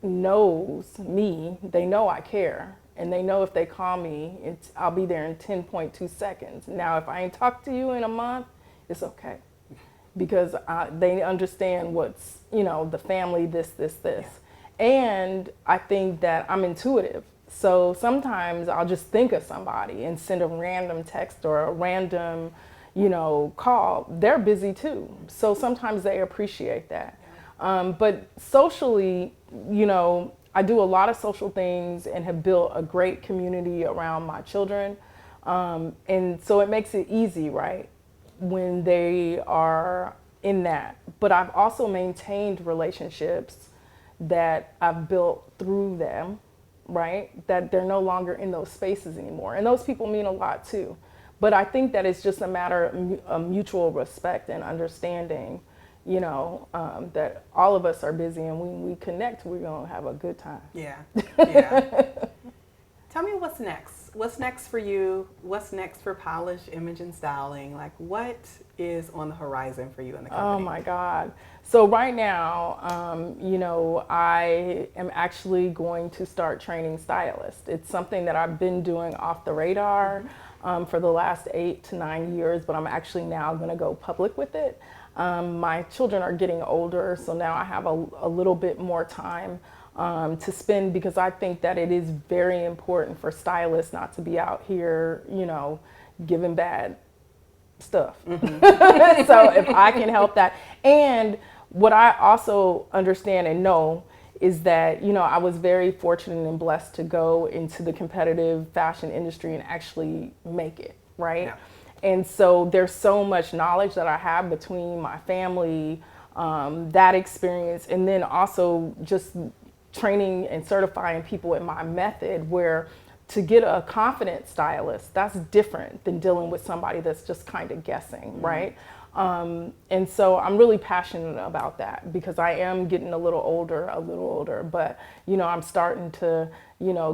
knows me, they know I care. And they know if they call me, I'll be there in 10.2 seconds. Now, if I ain't talked to you in a month, it's okay. Because they understand what's, the family, this. Yeah. And I think that I'm intuitive. So sometimes I'll just think of somebody and send a random text or a random, call. They're busy too. So sometimes they appreciate that. But socially, I do a lot of social things and have built a great community around my children. And so it makes it easy, right, when they are in that. But I've also maintained relationships that I've built through them, right, that they're no longer in those spaces anymore. And those people mean a lot too. But I think that it's just a matter of mutual respect and understanding, that all of us are busy, and when we connect, we're going to have a good time. Yeah. Tell me what's next. What's next for you? What's next for Polish Image and Styling? Like, what is on the horizon for you in the company? Oh my God. So right now, I am actually going to start training stylists. It's something that I've been doing off the radar for the last 8 to 9 years, but I'm actually now going to go public with it. My children are getting older, so now I have a little bit more time to spend, because I think that it is very important for stylists not to be out here, giving bad stuff. So if I can help that. And what I also understand and know is that, I was very fortunate and blessed to go into the competitive fashion industry and actually make it, right? Yeah. And so there's so much knowledge that I have between my family, that experience, and then also just training and certifying people in my method, where to get a confident stylist, that's different than dealing with somebody that's just kind of guessing, right? And so I'm really passionate about that, because I am getting a little older, but, I'm starting to,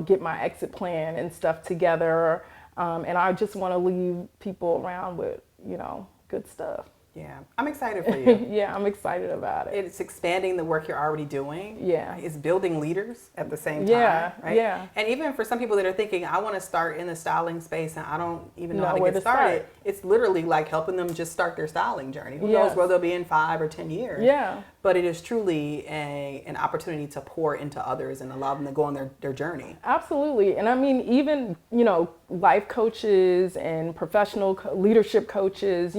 get my exit plan and stuff together. And I just want to leave people around with, good stuff. Yeah, I'm excited for you. Yeah, I'm excited about it. It's expanding the work you're already doing. Yeah. It's building leaders at the same time, yeah, right? Yeah. And even for some people that are thinking, I want to start in the styling space and I don't even know how to get started, it's literally like helping them just start their styling journey. Who knows where they'll be in 5 or 10 years. Yeah. But it is truly an opportunity to pour into others and allow them to go on their journey. Absolutely. And I mean, even, life coaches and professional leadership coaches,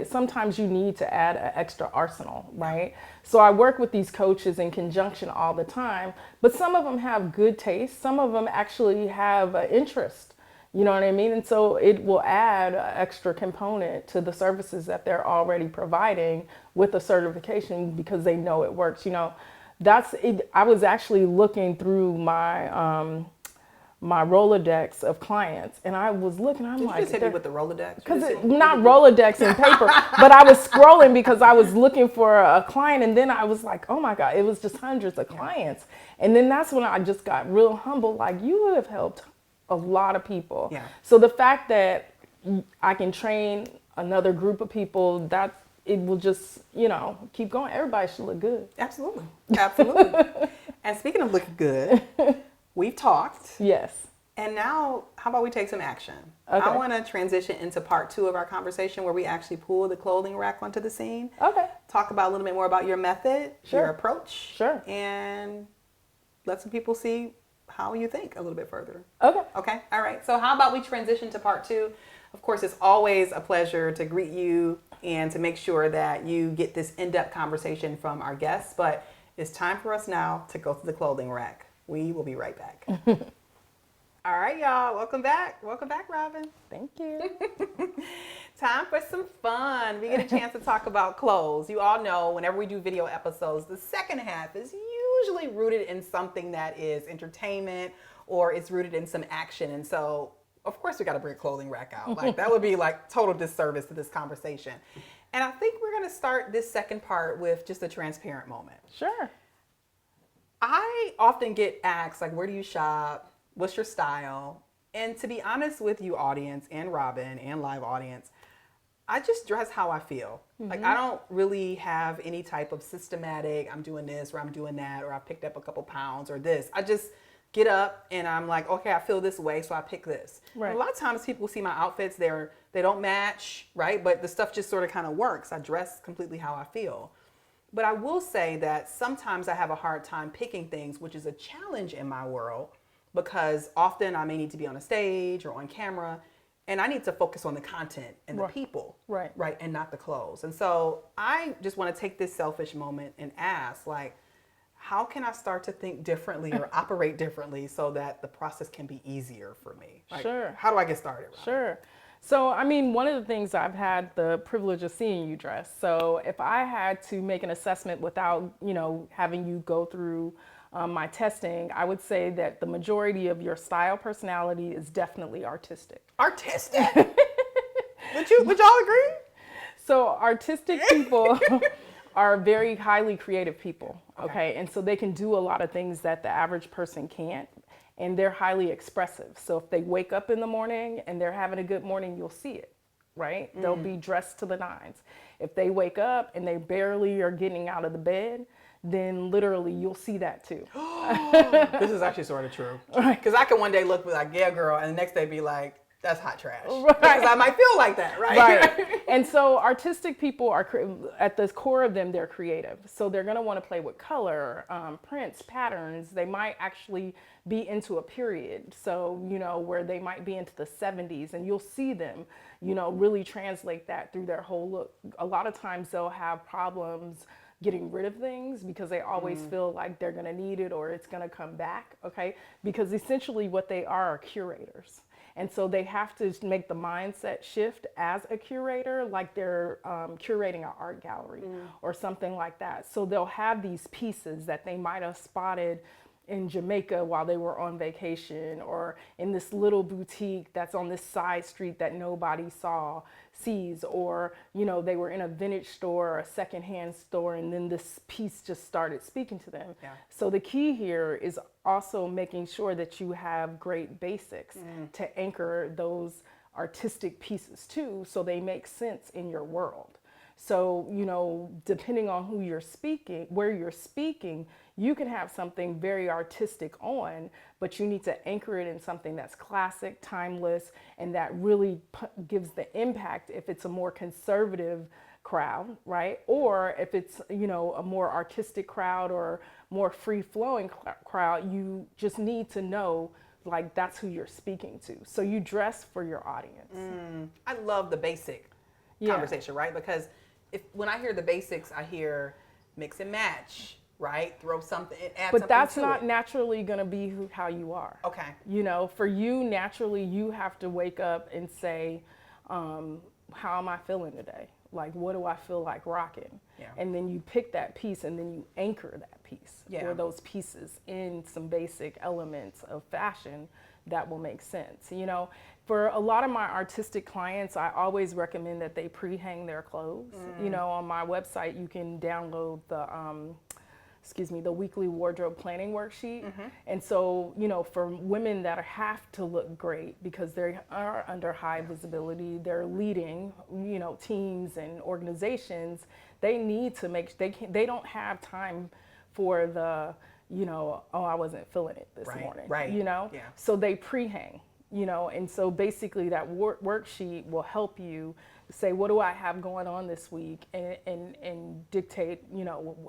sometimes you need to add an extra arsenal, right? So I work with these coaches in conjunction all the time, but some of them have good taste. Some of them actually have an interest, you know what I mean? And so it will add an extra component to the services that they're already providing with a certification, because they know it works. That's it. I was actually looking through my my Rolodex of clients, and I was looking. I'm like, you just hit me with the Rolodex? Because not Rolodex in paper, but I was scrolling because I was looking for a client, and then I was like, oh my God, it was just hundreds of clients, and then that's when I just got real humble. Like, you have helped a lot of people. Yeah. So the fact that I can train another group of people, that it will just, keep going. Everybody should look good. Absolutely. Absolutely. And speaking of looking good, we've talked. Yes. And now, how about we take some action? Okay. I want to transition into part 2 of our conversation where we actually pull the clothing rack onto the scene. Okay. Talk about a little bit more about your method, Sure. your approach. Sure. And let some people see how you think a little bit further. Okay. Okay. All right. So how about we transition to part 2? Of course, it's always a pleasure to greet you and to make sure that you get this in-depth conversation from our guests. But it's time for us now to go to the clothing rack. We will be right back. All right, y'all. Welcome back. Welcome back, Robin. Thank you. Time for some fun. We get a chance to talk about clothes. You all know whenever we do video episodes, the second half is usually rooted in something that is entertainment or it's rooted in some action. And so, of course, we got to bring clothing rack out. Like that would be like total disservice to this conversation. And I think we're going to start this second part with just a transparent moment. Sure. I often get asked, like, where do you shop? What's your style? And to be honest with you, audience, and Robin, and live audience, I just dress how I feel. Like, I don't really have any type of systematic, I'm doing this, or I'm doing that, or I picked up a couple pounds, or this. I just get up, and I'm like, okay, I feel this way, so I pick this. Right. And a lot of times people see my outfits, they don't match, right? But the stuff just sort of kind of works. I dress completely how I feel. But I will say that sometimes I have a hard time picking things, which is a challenge in my world, because often I may need to be on a stage or on camera, and I need to focus on the content and the people, Right. and not the clothes. And so I just want to take this selfish moment and ask, like, how can I start to think differently or operate differently so that the process can be easier for me? Like, Sure. How do I get started, Robin? Sure. So, I mean, one of the things I've had the privilege of seeing you dress. So if I had to make an assessment without, having you go through my testing, I would say that the majority of your style personality is definitely artistic. Artistic? Would y'all agree? So artistic people are very highly creative people, okay? And so they can do a lot of things that the average person can't, and they're highly expressive. So if they wake up in the morning and they're having a good morning, you'll see it, right? They'll be dressed to the nines. If they wake up and they barely are getting out of the bed, then literally you'll see that too. This is actually sort of true. Because I can one day look like, yeah, girl, and the next day be like, that's hot trash. Right. Because I might feel like that, right? Right. And so artistic people are, at the core of them, they're creative. So they're going to want to play with color, prints, patterns. They might actually be into a period. So, where they might be into the 70s, and you'll see them, really translate that through their whole look. A lot of times they'll have problems getting rid of things because they always feel like they're going to need it or it's going to come back, okay? Because essentially what they are curators. And so they have to make the mindset shift as a curator, like they're curating an art gallery or something like that. So they'll have these pieces that they might have spotted in Jamaica while they were on vacation, or in this little boutique that's on this side street that nobody sees, or they were in a vintage store or a secondhand store, and then this piece just started speaking to them. Yeah. So the key here is also making sure that you have great basics to anchor those artistic pieces too, so they make sense in your world. So, depending on who you're speaking, where you're speaking, you can have something very artistic on, but you need to anchor it in something that's classic, timeless, and that really gives the impact if it's a more conservative crowd, right? Or if it's, a more artistic crowd or more free-flowing crowd, you just need to know, like, that's who you're speaking to. So you dress for your audience. I love the basic conversation, right? Because when I hear the basics, I hear mix and match, right? Throw something, add something to it. But that's not naturally going to be how you are. Okay. For you, naturally, you have to wake up and say, how am I feeling today? Like, what do I feel like rocking? Yeah. And then you pick that piece and then you anchor that piece or those pieces in some basic elements of fashion that will make sense. For a lot of my artistic clients, I always recommend that they pre-hang their clothes. On my website, you can download the weekly wardrobe planning worksheet. And so, for women that have to look great because they are under high visibility, they're leading, teams and organizations, they need to they don't have time for the, oh, I wasn't feeling it this Right, morning, right. Yeah. So they pre-hang, and so basically that worksheet will help you say, what do I have going on this week, and dictate,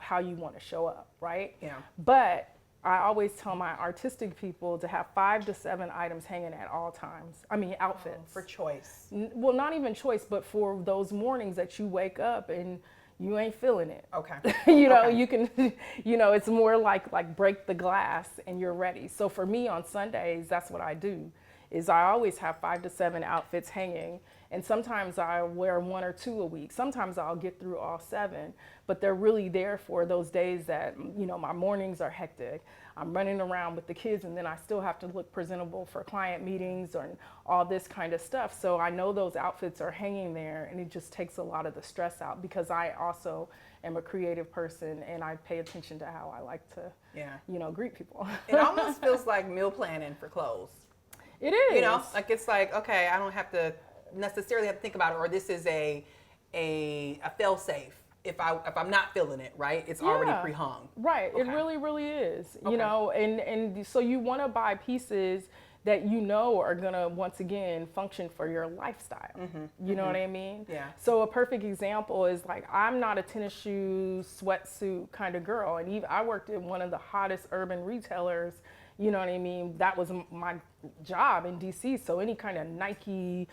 how you want to show up, right? Yeah. But I always tell my artistic people to have 5 to 7 items hanging at all times. I mean, outfits. For choice. Well, not even choice, but for those mornings that you wake up and you ain't feeling it. Okay. Okay. You can, it's more like break the glass and you're ready. So for me on Sundays, that's what I do, is I always have 5 to 7 outfits hanging. And sometimes I wear 1 or 2 a week. Sometimes I'll get through all 7, but they're really there for those days that, my mornings are hectic. I'm running around with the kids and then I still have to look presentable for client meetings and all this kind of stuff. So I know those outfits are hanging there, and it just takes a lot of the stress out, because I also am a creative person and I pay attention to how I like to, greet people. It almost feels like meal planning for clothes. It is. Like it's like, okay, I don't have to necessarily have to think about it, or this is a fail safe. If I'm not feeling it, right? It's already pre-hung. Right. Okay. It really, really is. Okay. And so you want to buy pieces that are going to, once again, function for your lifestyle. You know what I mean? Yeah. So a perfect example is, like, I'm not a tennis shoe, sweatsuit kind of girl. And even I worked at one of the hottest urban retailers. You know what I mean? That was my job in DC. So any kind of Nike,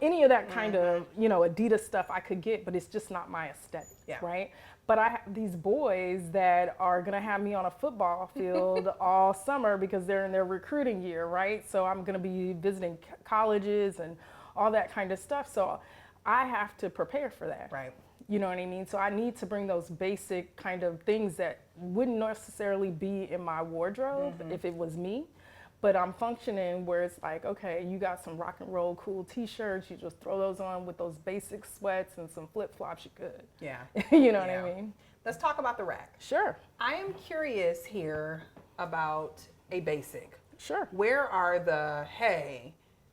any of that kind of, Adidas stuff I could get, but it's just not my aesthetic, right? But I have these boys that are gonna have me on a football field all summer because they're in their recruiting year, right? So I'm gonna be visiting colleges and all that kind of stuff. So I have to prepare for that. Right. You know what I mean? So I need to bring those basic kind of things that wouldn't necessarily be in my wardrobe if it was me. But I'm functioning where it's like, okay, you got some rock and roll cool t-shirts, you just throw those on with those basic sweats and some flip-flops, you good. Yeah. You know what I mean? Let's talk about the rack. Sure. I am curious here about a basic. Sure. Where are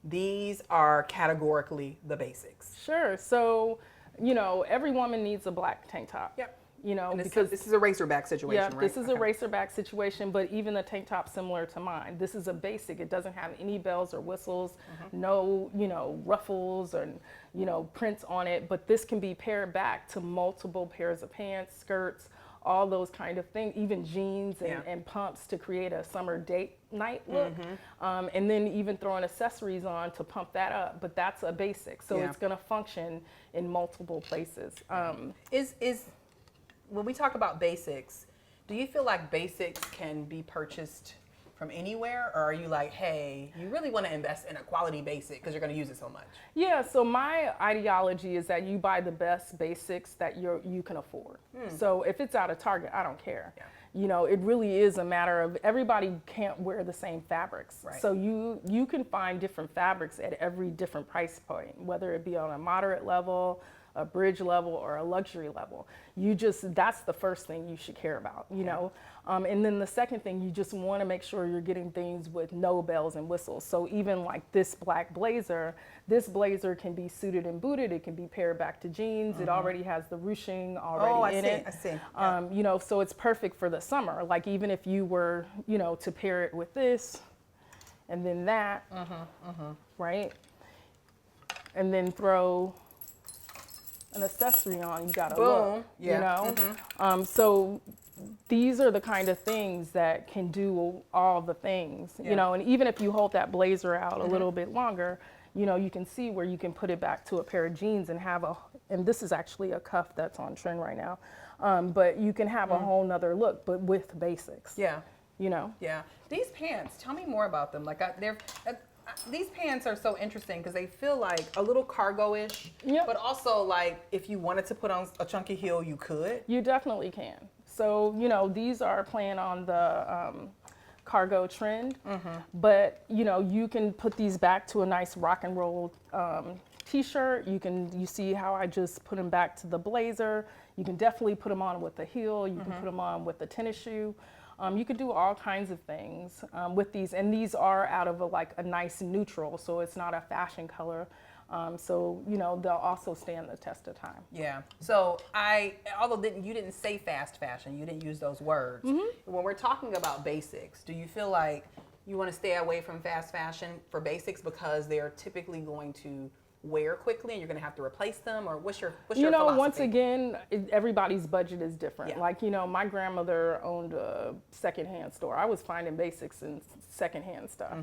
these are categorically the basics? Sure. So, every woman needs a black tank top. Yep. And because this is a racerback situation, right? This is a racerback situation, but even the tank top similar to mine. This is a basic. It doesn't have any bells or whistles, no, ruffles or, prints on it. But this can be paired back to multiple pairs of pants, skirts, all those kind of things, even jeans and pumps to create a summer date night look. And then even throwing accessories on to pump that up. But that's a basic. So it's going to function in multiple places. When we talk about basics, do you feel like basics can be purchased from anywhere, or are you like, hey, you really want to invest in a quality basic because you're going to use it so much? Yeah, so my ideology is that you buy the best basics that you can afford. So if it's out of Target, I don't care. Yeah. It really is a matter of, everybody can't wear the same fabrics. Right. So you can find different fabrics at every different price point, whether it be on a moderate level, a bridge level, or a luxury level. That's the first thing you should care about, and then the second thing, you just want to make sure you're getting things with no bells and whistles. So even like this black blazer, can be suited and booted. It can be paired back to jeans. It already has the ruching already in it. I see. Yeah. So it's perfect for the summer. Like even if you were, to pair it with this and then that, right? And then throw an accessory on, you got a look, so these are the kind of things that can do all the things, and even if you hold that blazer out a little bit longer, you can see where you can put it back to a pair of jeans and and this is actually a cuff that's on trend right now, but you can have a whole nother look, but with basics. Yeah. Yeah. These pants, tell me more about them. Like these pants are so interesting because they feel like a little cargo-ish, but also like if you wanted to put on a chunky heel, you could. You definitely can. So, these are playing on the cargo trend, but, you can put these back to a nice rock and roll t-shirt. You see how I just put them back to the blazer. You can definitely put them on with a heel. You can put them on with a tennis shoe. You could do all kinds of things with these, and these are out of a nice neutral, so it's not a fashion color. So, they'll also stand the test of time. Yeah. So although you didn't say fast fashion, you didn't use those words. Mm-hmm. When we're talking about basics, do you feel like you want to stay away from fast fashion for basics because they are typically going to wear quickly and you're going to have to replace them, or what's your philosophy? Once again, everybody's budget is different. Yeah. Like, my grandmother owned a secondhand store. I was finding basics in secondhand stuff.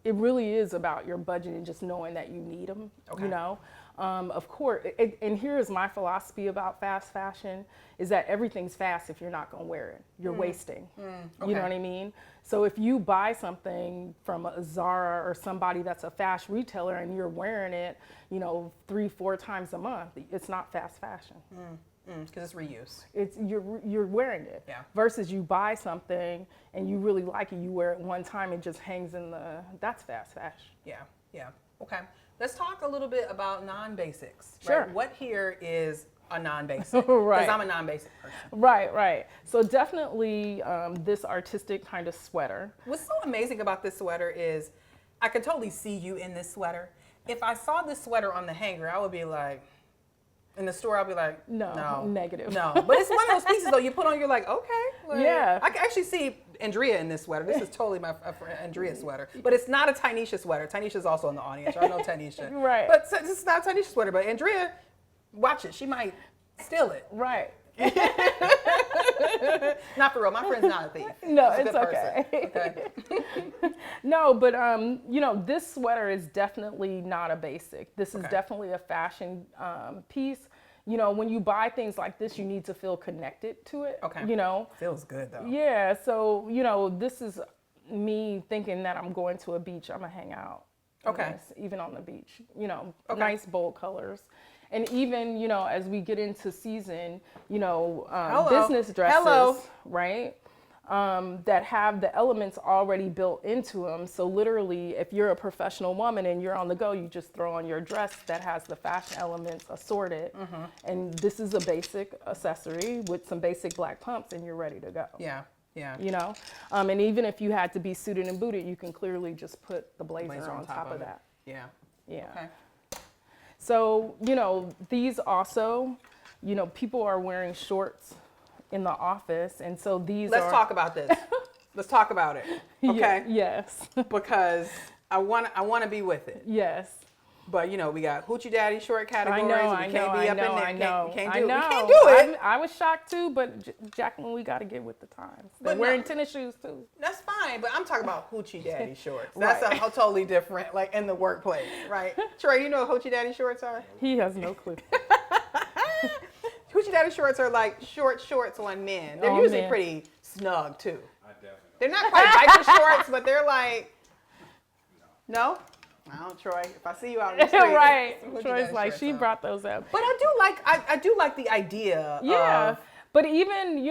It really is about your budget and just knowing that you need them. Okay. Of course, and here's my philosophy about fast fashion is that everything's fast if you're not going to wear it. You're wasting. Okay. You know what I mean? So if you buy something from a Zara or somebody that's a fast retailer and you're wearing it, 3-4 times a month, it's not fast fashion. Because it's reuse. It's you're wearing it. Yeah. Versus you buy something and you really like it, you wear it one time, it just hangs that's fast fashion. Yeah. Okay. Let's talk a little bit about non-basics. Sure. Right? What here is a non-basic? Right. Because I'm a non-basic person. Right. So definitely this artistic kind of sweater. What's so amazing about this sweater is I could totally see you in this sweater. If I saw this sweater on the hanger, I would be like, in the store, I'll be like, no. Negative. No. But it's one of those pieces, though, you put on, you're like, okay. Like, Yeah. I can actually see Andrea in this sweater. This is totally my friend Andrea's sweater. But it's not a Tynesha sweater. Tynesha's also in the audience. I know Tynesha. Right. But it's not a Tynesha sweater. But Andrea, watch it. She might steal it. Right. Not for real. My friend's not a thief. No, She's a it's good okay. person. Okay. No, but this sweater is definitely not a basic. This is Okay. definitely a fashion piece. When you buy things like this, you need to feel connected to it. Okay. Feels good, though. Yeah, so this is me thinking that I'm going to a beach. I'm gonna hang out. Okay. This, even on the beach. Okay. Nice bold colors. And even, as we get into season, Hello. business dresses, Hello. right? That have the elements already built into them. So literally, if you're a professional woman and you're on the go, you just throw on your dress that has the fashion elements assorted. And this is a basic accessory with some basic black pumps and you're ready to go. Yeah. And even if you had to be suited and booted, you can clearly just put the blazer on top of it. that. Yeah. Yeah. Okay. So, these also, people are wearing shorts in the office. And so Let's talk about this. Let's talk about it. Okay. Yes. Because I want to be with it. Yes. But we got hoochie daddy short categories. I We know, can't be up in there. I know. We can't I do know. it. I was shocked too, but Jacqueline, we got to get with the times. They're But wearing no. tennis shoes too. That's fine, but I'm talking about hoochie daddy shorts. Right. That's a totally different, like in the workplace, right? Trey, you know what hoochie daddy shorts are? He has no clue. Hoochie daddy shorts are like short shorts on men. They're On usually men. pretty snug too. I definitely. They're not quite biker shorts, but they're like, no? I don't, Troy. If I see you out in the street, Right. hoochie Troy's daddy like, shorts she on. brought those up. But I do like the idea Yeah. of, But even,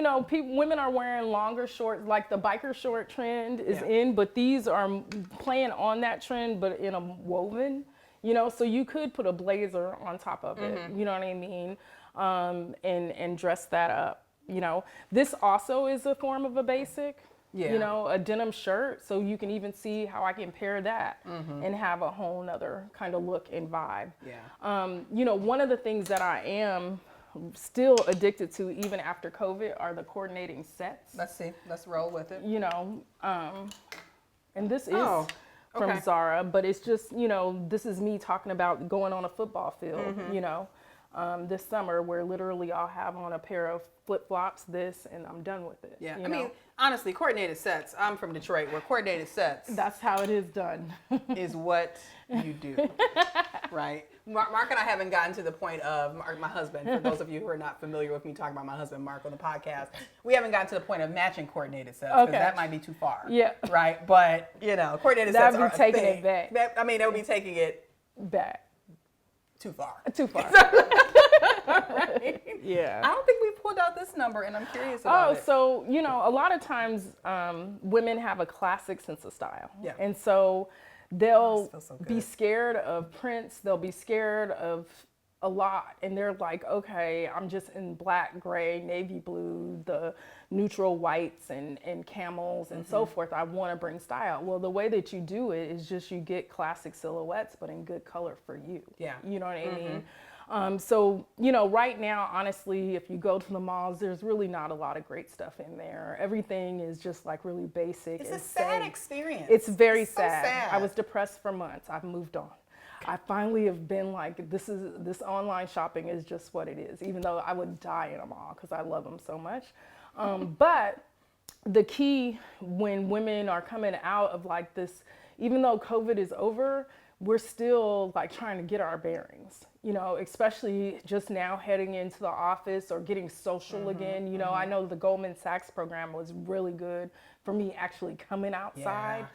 women are wearing longer shorts, like the biker short trend is Yeah. in, but these are playing on that trend, but in a woven, so you could put a blazer on top of it, you know what I mean? And dress that up, This also is a form of a basic. Yeah. A denim shirt, so you can even see how I can pair that and have a whole nother kind of look and vibe. Yeah. One of the things that I am still addicted to even after COVID are the coordinating sets. Let's see. Let's roll with it. And this is Oh, from okay. Zara, but it's just, this is me talking about going on a football field, this summer where literally I'll have on a pair of flip-flops, and I'm done with it. Yeah. you I know? mean, honestly, coordinated sets. I'm from Detroit, where coordinated sets That's how it is done. is what you do, right? Mark and I haven't gotten to the point of, my husband, for those of you who are not familiar with me talking about my husband, Mark, on the podcast, we haven't gotten to the point of matching coordinated sets, because Okay. that might be too far. Yeah. Right? But, coordinated That'd sets be are a taking it thing. back. That would be taking it Back. too far. Too far. Right? Yeah. I don't think we pulled out this number, and I'm curious about it. So, a lot of times women have a classic sense of style. Yeah. And so they'll this feels so be good. scared of prints. They'll be scared of, a lot, and they're like, okay, I'm just in black, gray, navy blue, the neutral whites and camels and so forth. I want to bring style. Well, the way that you do it is just you get classic silhouettes, but in good color for you. Yeah. You know what I mean? So, you know, right now, honestly, if you go to the malls, there's really not a lot of great stuff in there. Everything is just like really basic. It's a sad safe. experience. It's very It's so sad. sad. I was depressed for months. I've moved on. I finally have been like, this online shopping is just what it is, even though I would die in a mall because I love them so much. But the key when women are coming out of like this, even though COVID is over, we're still like trying to get our bearings, you know, especially just now heading into the office or getting social again. You know, I know the Goldman Sachs program was really good for me actually coming outside.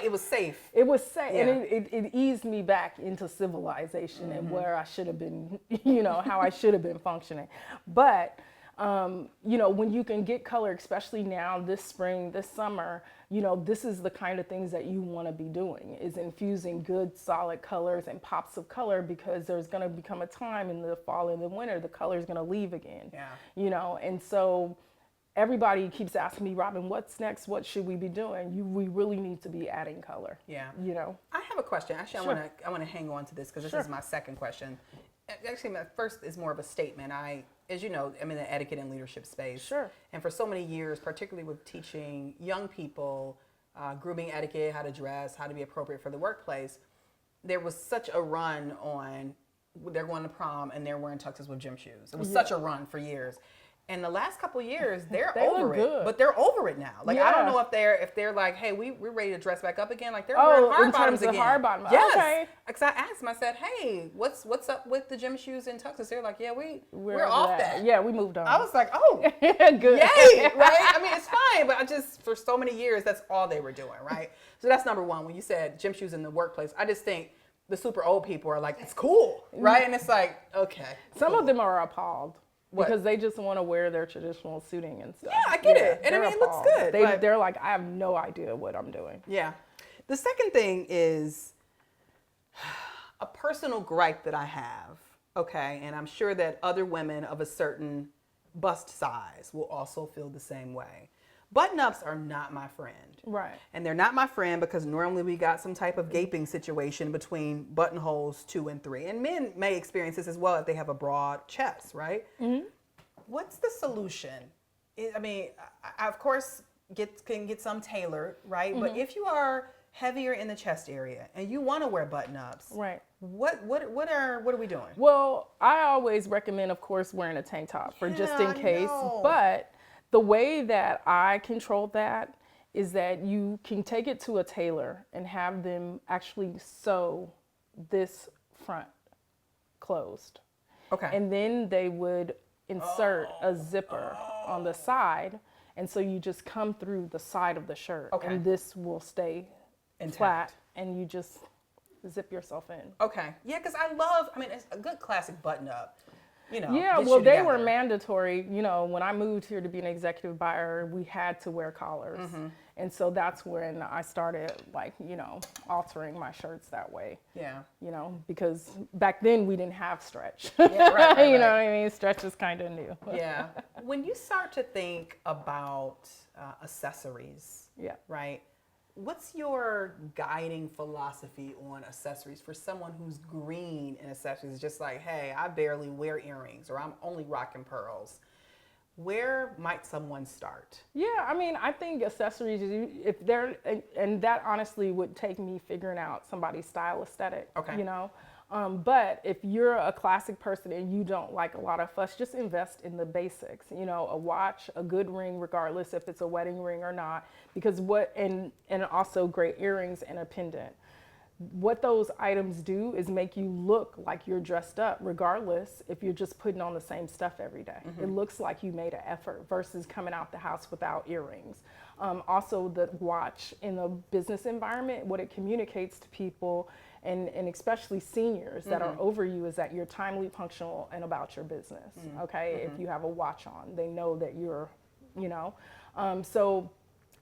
It was safe. It was safe, Yeah. and it eased me back into civilization and where I should have been, you know, how I should have been functioning. But you know, when you can get color, especially now this spring, this summer, you know, this is the kind of things that you want to be doing, is infusing good solid colors and pops of color, because there's going to become a time in the fall and the winter the color is going to leave again. Yeah. You know, and so everybody keeps asking me, Robin, what's next? What should we be doing? We really need to be adding color. Yeah. You know. I have a question. Actually, Sure. I want to hang on to this because this Sure. is my second question. Actually, my first is more of a statement. As you know, I'm in the etiquette and leadership space. Sure. And for so many years, particularly with teaching young people grooming etiquette, how to dress, how to be appropriate for the workplace, there was such a run on they're going to prom and they're wearing tuxes with gym shoes. It was such a run for years. And the last couple of years, they're They over look it. good. But they're over it now. Like, I don't Yeah. know if they're like, hey, we're ready to dress back up again. Like, they're Oh, wearing hard in bottoms terms of again. hard bottom. Yes. Okay. Because I asked them, I said, hey, what's up with the gym shoes and tuxes? They're like, yeah, we're We're off that. Yeah, we moved on. I was like, oh, good. yay, right? I mean, it's fine, but I just, for so many years, that's all they were doing, right? So that's number one. When you said gym shoes in the workplace, I just think the super old people are like, it's cool, right? And it's like, okay. Some cool. of them are appalled. What? Because they just want to wear their traditional suiting and stuff. Yeah, I get it. And I they're mean, it looks appalled. good, but- They're like, I have no idea what I'm doing. Yeah. The second thing is a personal gripe that I have, okay, and I'm sure that other women of a certain bust size will also feel the same way. Button-ups are not my friend. Right. And they're not my friend because normally we got some type of gaping situation between buttonholes 2 and 3. And men may experience this as well if they have a broad chest, right? Mm-hmm. What's the solution? I mean, I of course can get some tailored, right? Mm-hmm. But if you are heavier in the chest area and you want to wear button-ups, Right. what are we doing? Well, I always recommend, of course, wearing a tank top for just Yeah, in I case. know. But the way that I control that is that you can take it to a tailor and have them actually sew this front closed. Okay. And then they would insert a zipper on the side. And so you just come through the side of the shirt. Okay. And this will stay Intact. flat. And you just zip yourself in. Okay. Yeah, because it's a good classic button-up. You know, Yeah, gets well, you they were together. mandatory. You know, when I moved here to be an executive buyer, we had to wear collars. Mm-hmm. And so that's when I started, like, you know, altering my shirts that way. Yeah. You know, because back then we didn't have stretch. Yeah, right, You know right. what I mean? Stretch is kind of new. Yeah. When you start to think about accessories, Yeah. right? What's your guiding philosophy on accessories for someone who's green in accessories? Just like, hey, I barely wear earrings or I'm only rocking pearls. Where might someone start? Yeah, I mean, I think accessories, if they're, and that honestly would take me figuring out somebody's style aesthetic, Okay. you know? But if you're a classic person and you don't like a lot of fuss, just invest in the basics, you know, a watch, a good ring, regardless if it's a wedding ring or not, because and also great earrings and a pendant. What those items do is make you look like you're dressed up, regardless if you're just putting on the same stuff every day. It looks like you made an effort versus coming out the house without earrings. Also, the watch in a business environment, what it communicates to people, and especially seniors that are over you, is that you're timely, punctual, and about your business. Okay, if you have a watch on, they know that you're, you know.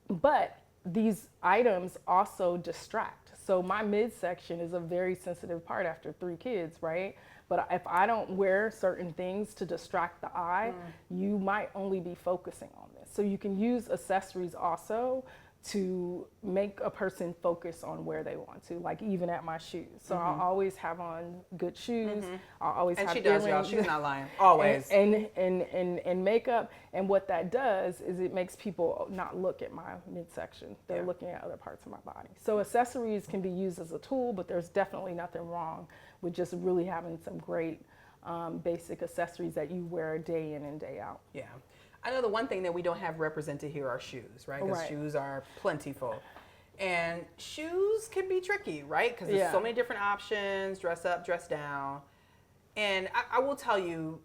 But these items also distract. So my midsection is a very sensitive part after 3 kids, right? But if I don't wear certain things to distract the eye, you might only be focusing on this. So you can use accessories also to make a person focus on where they want to, like even at my shoes. So I'll always have on good shoes. I'll always And have she does, y'all. earrings. She's not lying. Always. And makeup. And what that does is it makes people not look at my midsection. They're looking at other parts of my body. So accessories can be used as a tool, but there's definitely nothing wrong with just really having some great basic accessories that you wear day in and day out. Yeah. I know the one thing that we don't have represented here are shoes, right? Because shoes are plentiful. And shoes can be tricky, right? Because there's so many different options, dress up, dress down. And I will tell you,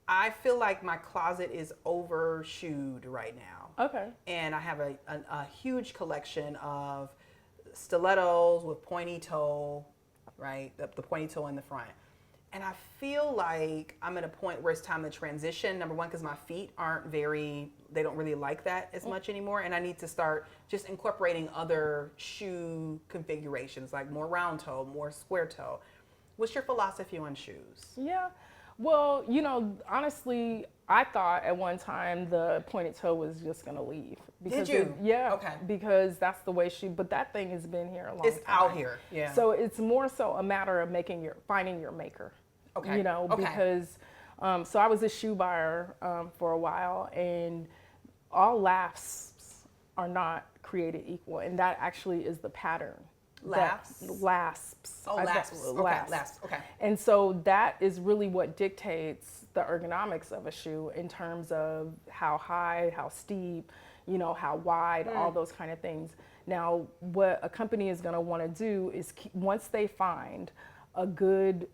I feel like my closet is over-shoed right now. Okay. And I have a huge collection of stilettos with pointy toe, right? The pointy toe in the front. And I feel like I'm at a point where it's time to transition. Number one, because my feet they don't really like that as much anymore. And I need to start just incorporating other shoe configurations, like more round toe, more square toe. What's your philosophy on shoes? Yeah. Well, honestly, I thought at one time the pointed toe was just going to leave. Did you? Okay. Because that's the way but that thing has been here a long time. It's out here, yeah. So it's more so a matter of finding your maker. Okay. Because, so I was a shoe buyer for a while, and all lasps are not created equal. And that actually is the pattern. Lasps? Lasps. Oh, lasps. Okay, lasps. Okay. And so that is really what dictates the ergonomics of a shoe in terms of how high, how steep, how wide, all those kind of things. Now, what a company is going to want to do is once they find a good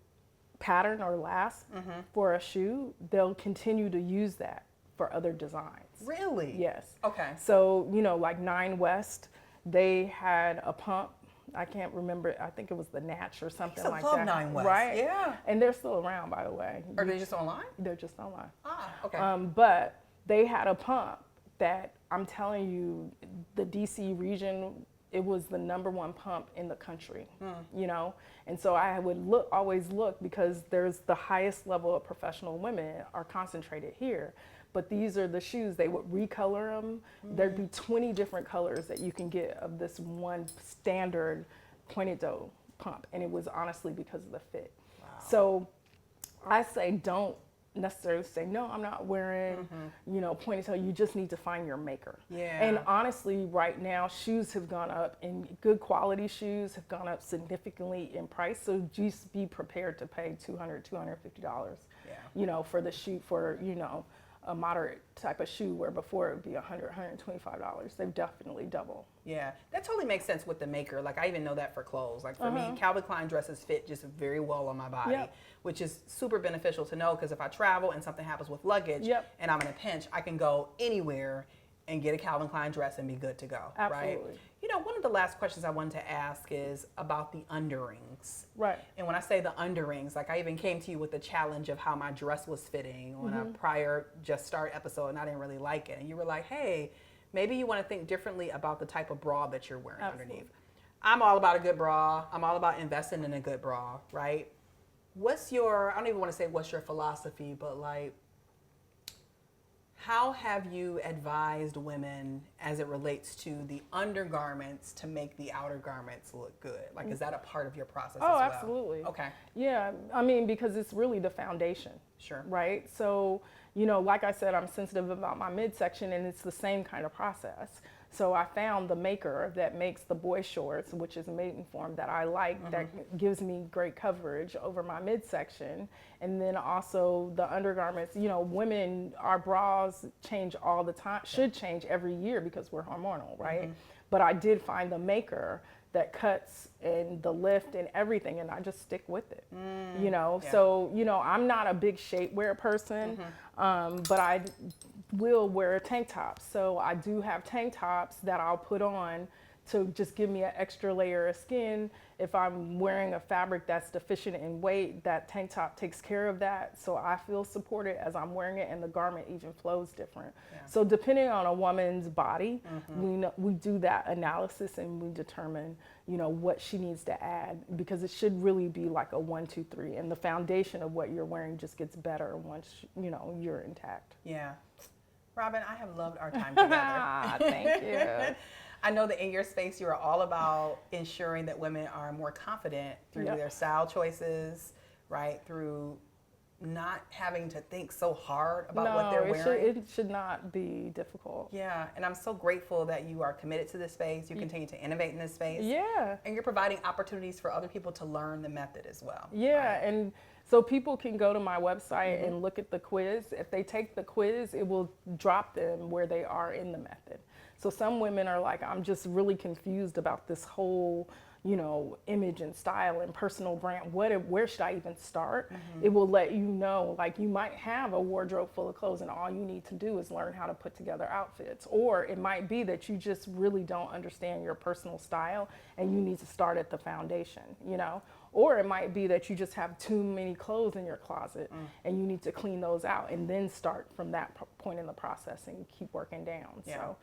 pattern or lasp for a shoe, they'll continue to use that for other designs. Really? Yes. Okay. So, like Nine West, they had a pump. I can't remember. I think it was the Natch or something like that. I love Nine West. Right? Yeah. And they're still around, by the way. Are they just online? They're just online. Ah, okay. But they had a pump that I'm telling you, the DC region, it was the #1 pump in the country, And so I would always look because there's the highest level of professional women are concentrated here. But these are the shoes, they would recolor them. There'd be 20 different colors that you can get of this one standard pointed toe pump. And it was honestly because of the fit. Wow. So I say don't necessarily say, no, I'm not wearing, pointed toe. You just need to find your maker. Yeah. And honestly, right now, shoes have gone up, and good quality shoes have gone up significantly in price. So just be prepared to pay $200, $250, for the shoe, for, a moderate type of shoe, where before it would be $100, $125. They've definitely doubled. Yeah, that totally makes sense with the maker. Like, I even know that for clothes. Like, for me, Calvin Klein dresses fit just very well on my body, which is super beneficial to know, because if I travel and something happens with luggage and I'm in a pinch, I can go anywhere and get a Calvin Klein dress and be good to go. Absolutely. Right? One of the last questions I wanted to ask is about the underrings. Right. And when I say the underrings, like, I even came to you with the challenge of how my dress was fitting on a prior Just Start episode, and I didn't really like it. And you were like, hey, maybe you want to think differently about the type of bra that you're wearing underneath. I'm all about a good bra. I'm all about investing in a good bra, right? I don't even want to say what's your philosophy, but like, how have you advised women as it relates to the undergarments to make the outer garments look good? Like, is that a part of your process as well? Oh, absolutely. Okay. Yeah, because it's really the foundation. Sure. Right? So, like I said, I'm sensitive about my midsection, and it's the same kind of process. So I found the maker that makes the boy shorts, which is a maiden form that I like, that gives me great coverage over my midsection. And then also the undergarments, women, our bras change all the time, should change every year because we're hormonal, right? But I did find the maker that cuts and the lift and everything, and I just stick with it, So, I'm not a big shapewear person, but I will wear a tank top. So I do have tank tops that I'll put on to just give me an extra layer of skin. If I'm wearing a fabric that's deficient in weight, that tank top takes care of that. So I feel supported as I'm wearing it, and the garment even flows different. Yeah. So depending on a woman's body, we do that analysis and we determine, what she needs to add, because it should really be like a 1, 2, 3. And the foundation of what you're wearing just gets better once, you're intact. Yeah. Robin, I have loved our time together. Thank you. I know that in your space, you are all about ensuring that women are more confident through Yep. their style choices, right? Through not having to think so hard about what they're wearing. It should not be difficult. Yeah, and I'm so grateful that you are committed to this space. You continue to innovate in this space. Yeah. And you're providing opportunities for other people to learn the method as well. Yeah, and so people can go to my website and look at the quiz. If they take the quiz, it will drop them where they are in the method. So some women are like, I'm just really confused about this whole, image and style and personal brand. Where should I even start? It will let you know, like you might have a wardrobe full of clothes and all you need to do is learn how to put together outfits. Or it might be that you just really don't understand your personal style and you need to start at the foundation, Or it might be that you just have too many clothes in your closet and you need to clean those out and then start from that point in the process and keep working down. Yeah. So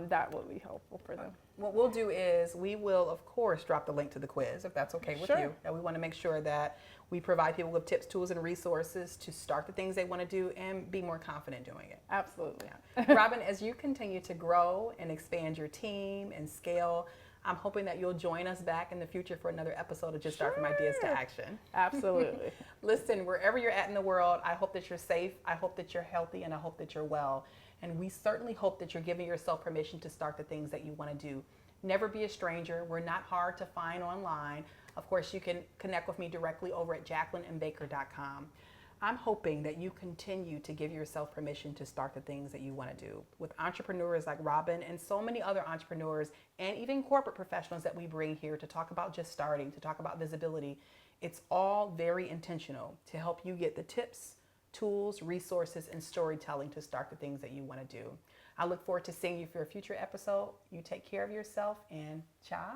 that will be helpful for them. What we'll do is we will, of course, drop the link to the quiz if that's okay with Sure. you. And we want to make sure that we provide people with tips, tools, and resources to start the things they want to do and be more confident doing it. Absolutely. Robin, as you continue to grow and expand your team and scale, I'm hoping that you'll join us back in the future for another episode of Just Start From Ideas to Action. Absolutely. Listen, wherever you're at in the world, I hope that you're safe, I hope that you're healthy, and I hope that you're well. And we certainly hope that you're giving yourself permission to start the things that you want to do. Never be a stranger. We're not hard to find online. Of course, you can connect with me directly over at jacquelineandbaker.com. I'm hoping that you continue to give yourself permission to start the things that you want to do. With entrepreneurs like Robin and so many other entrepreneurs and even corporate professionals that we bring here to talk about just starting, to talk about visibility, it's all very intentional to help you get the tips, tools, resources, and storytelling to start the things that you want to do. I look forward to seeing you for a future episode. You take care of yourself and ciao.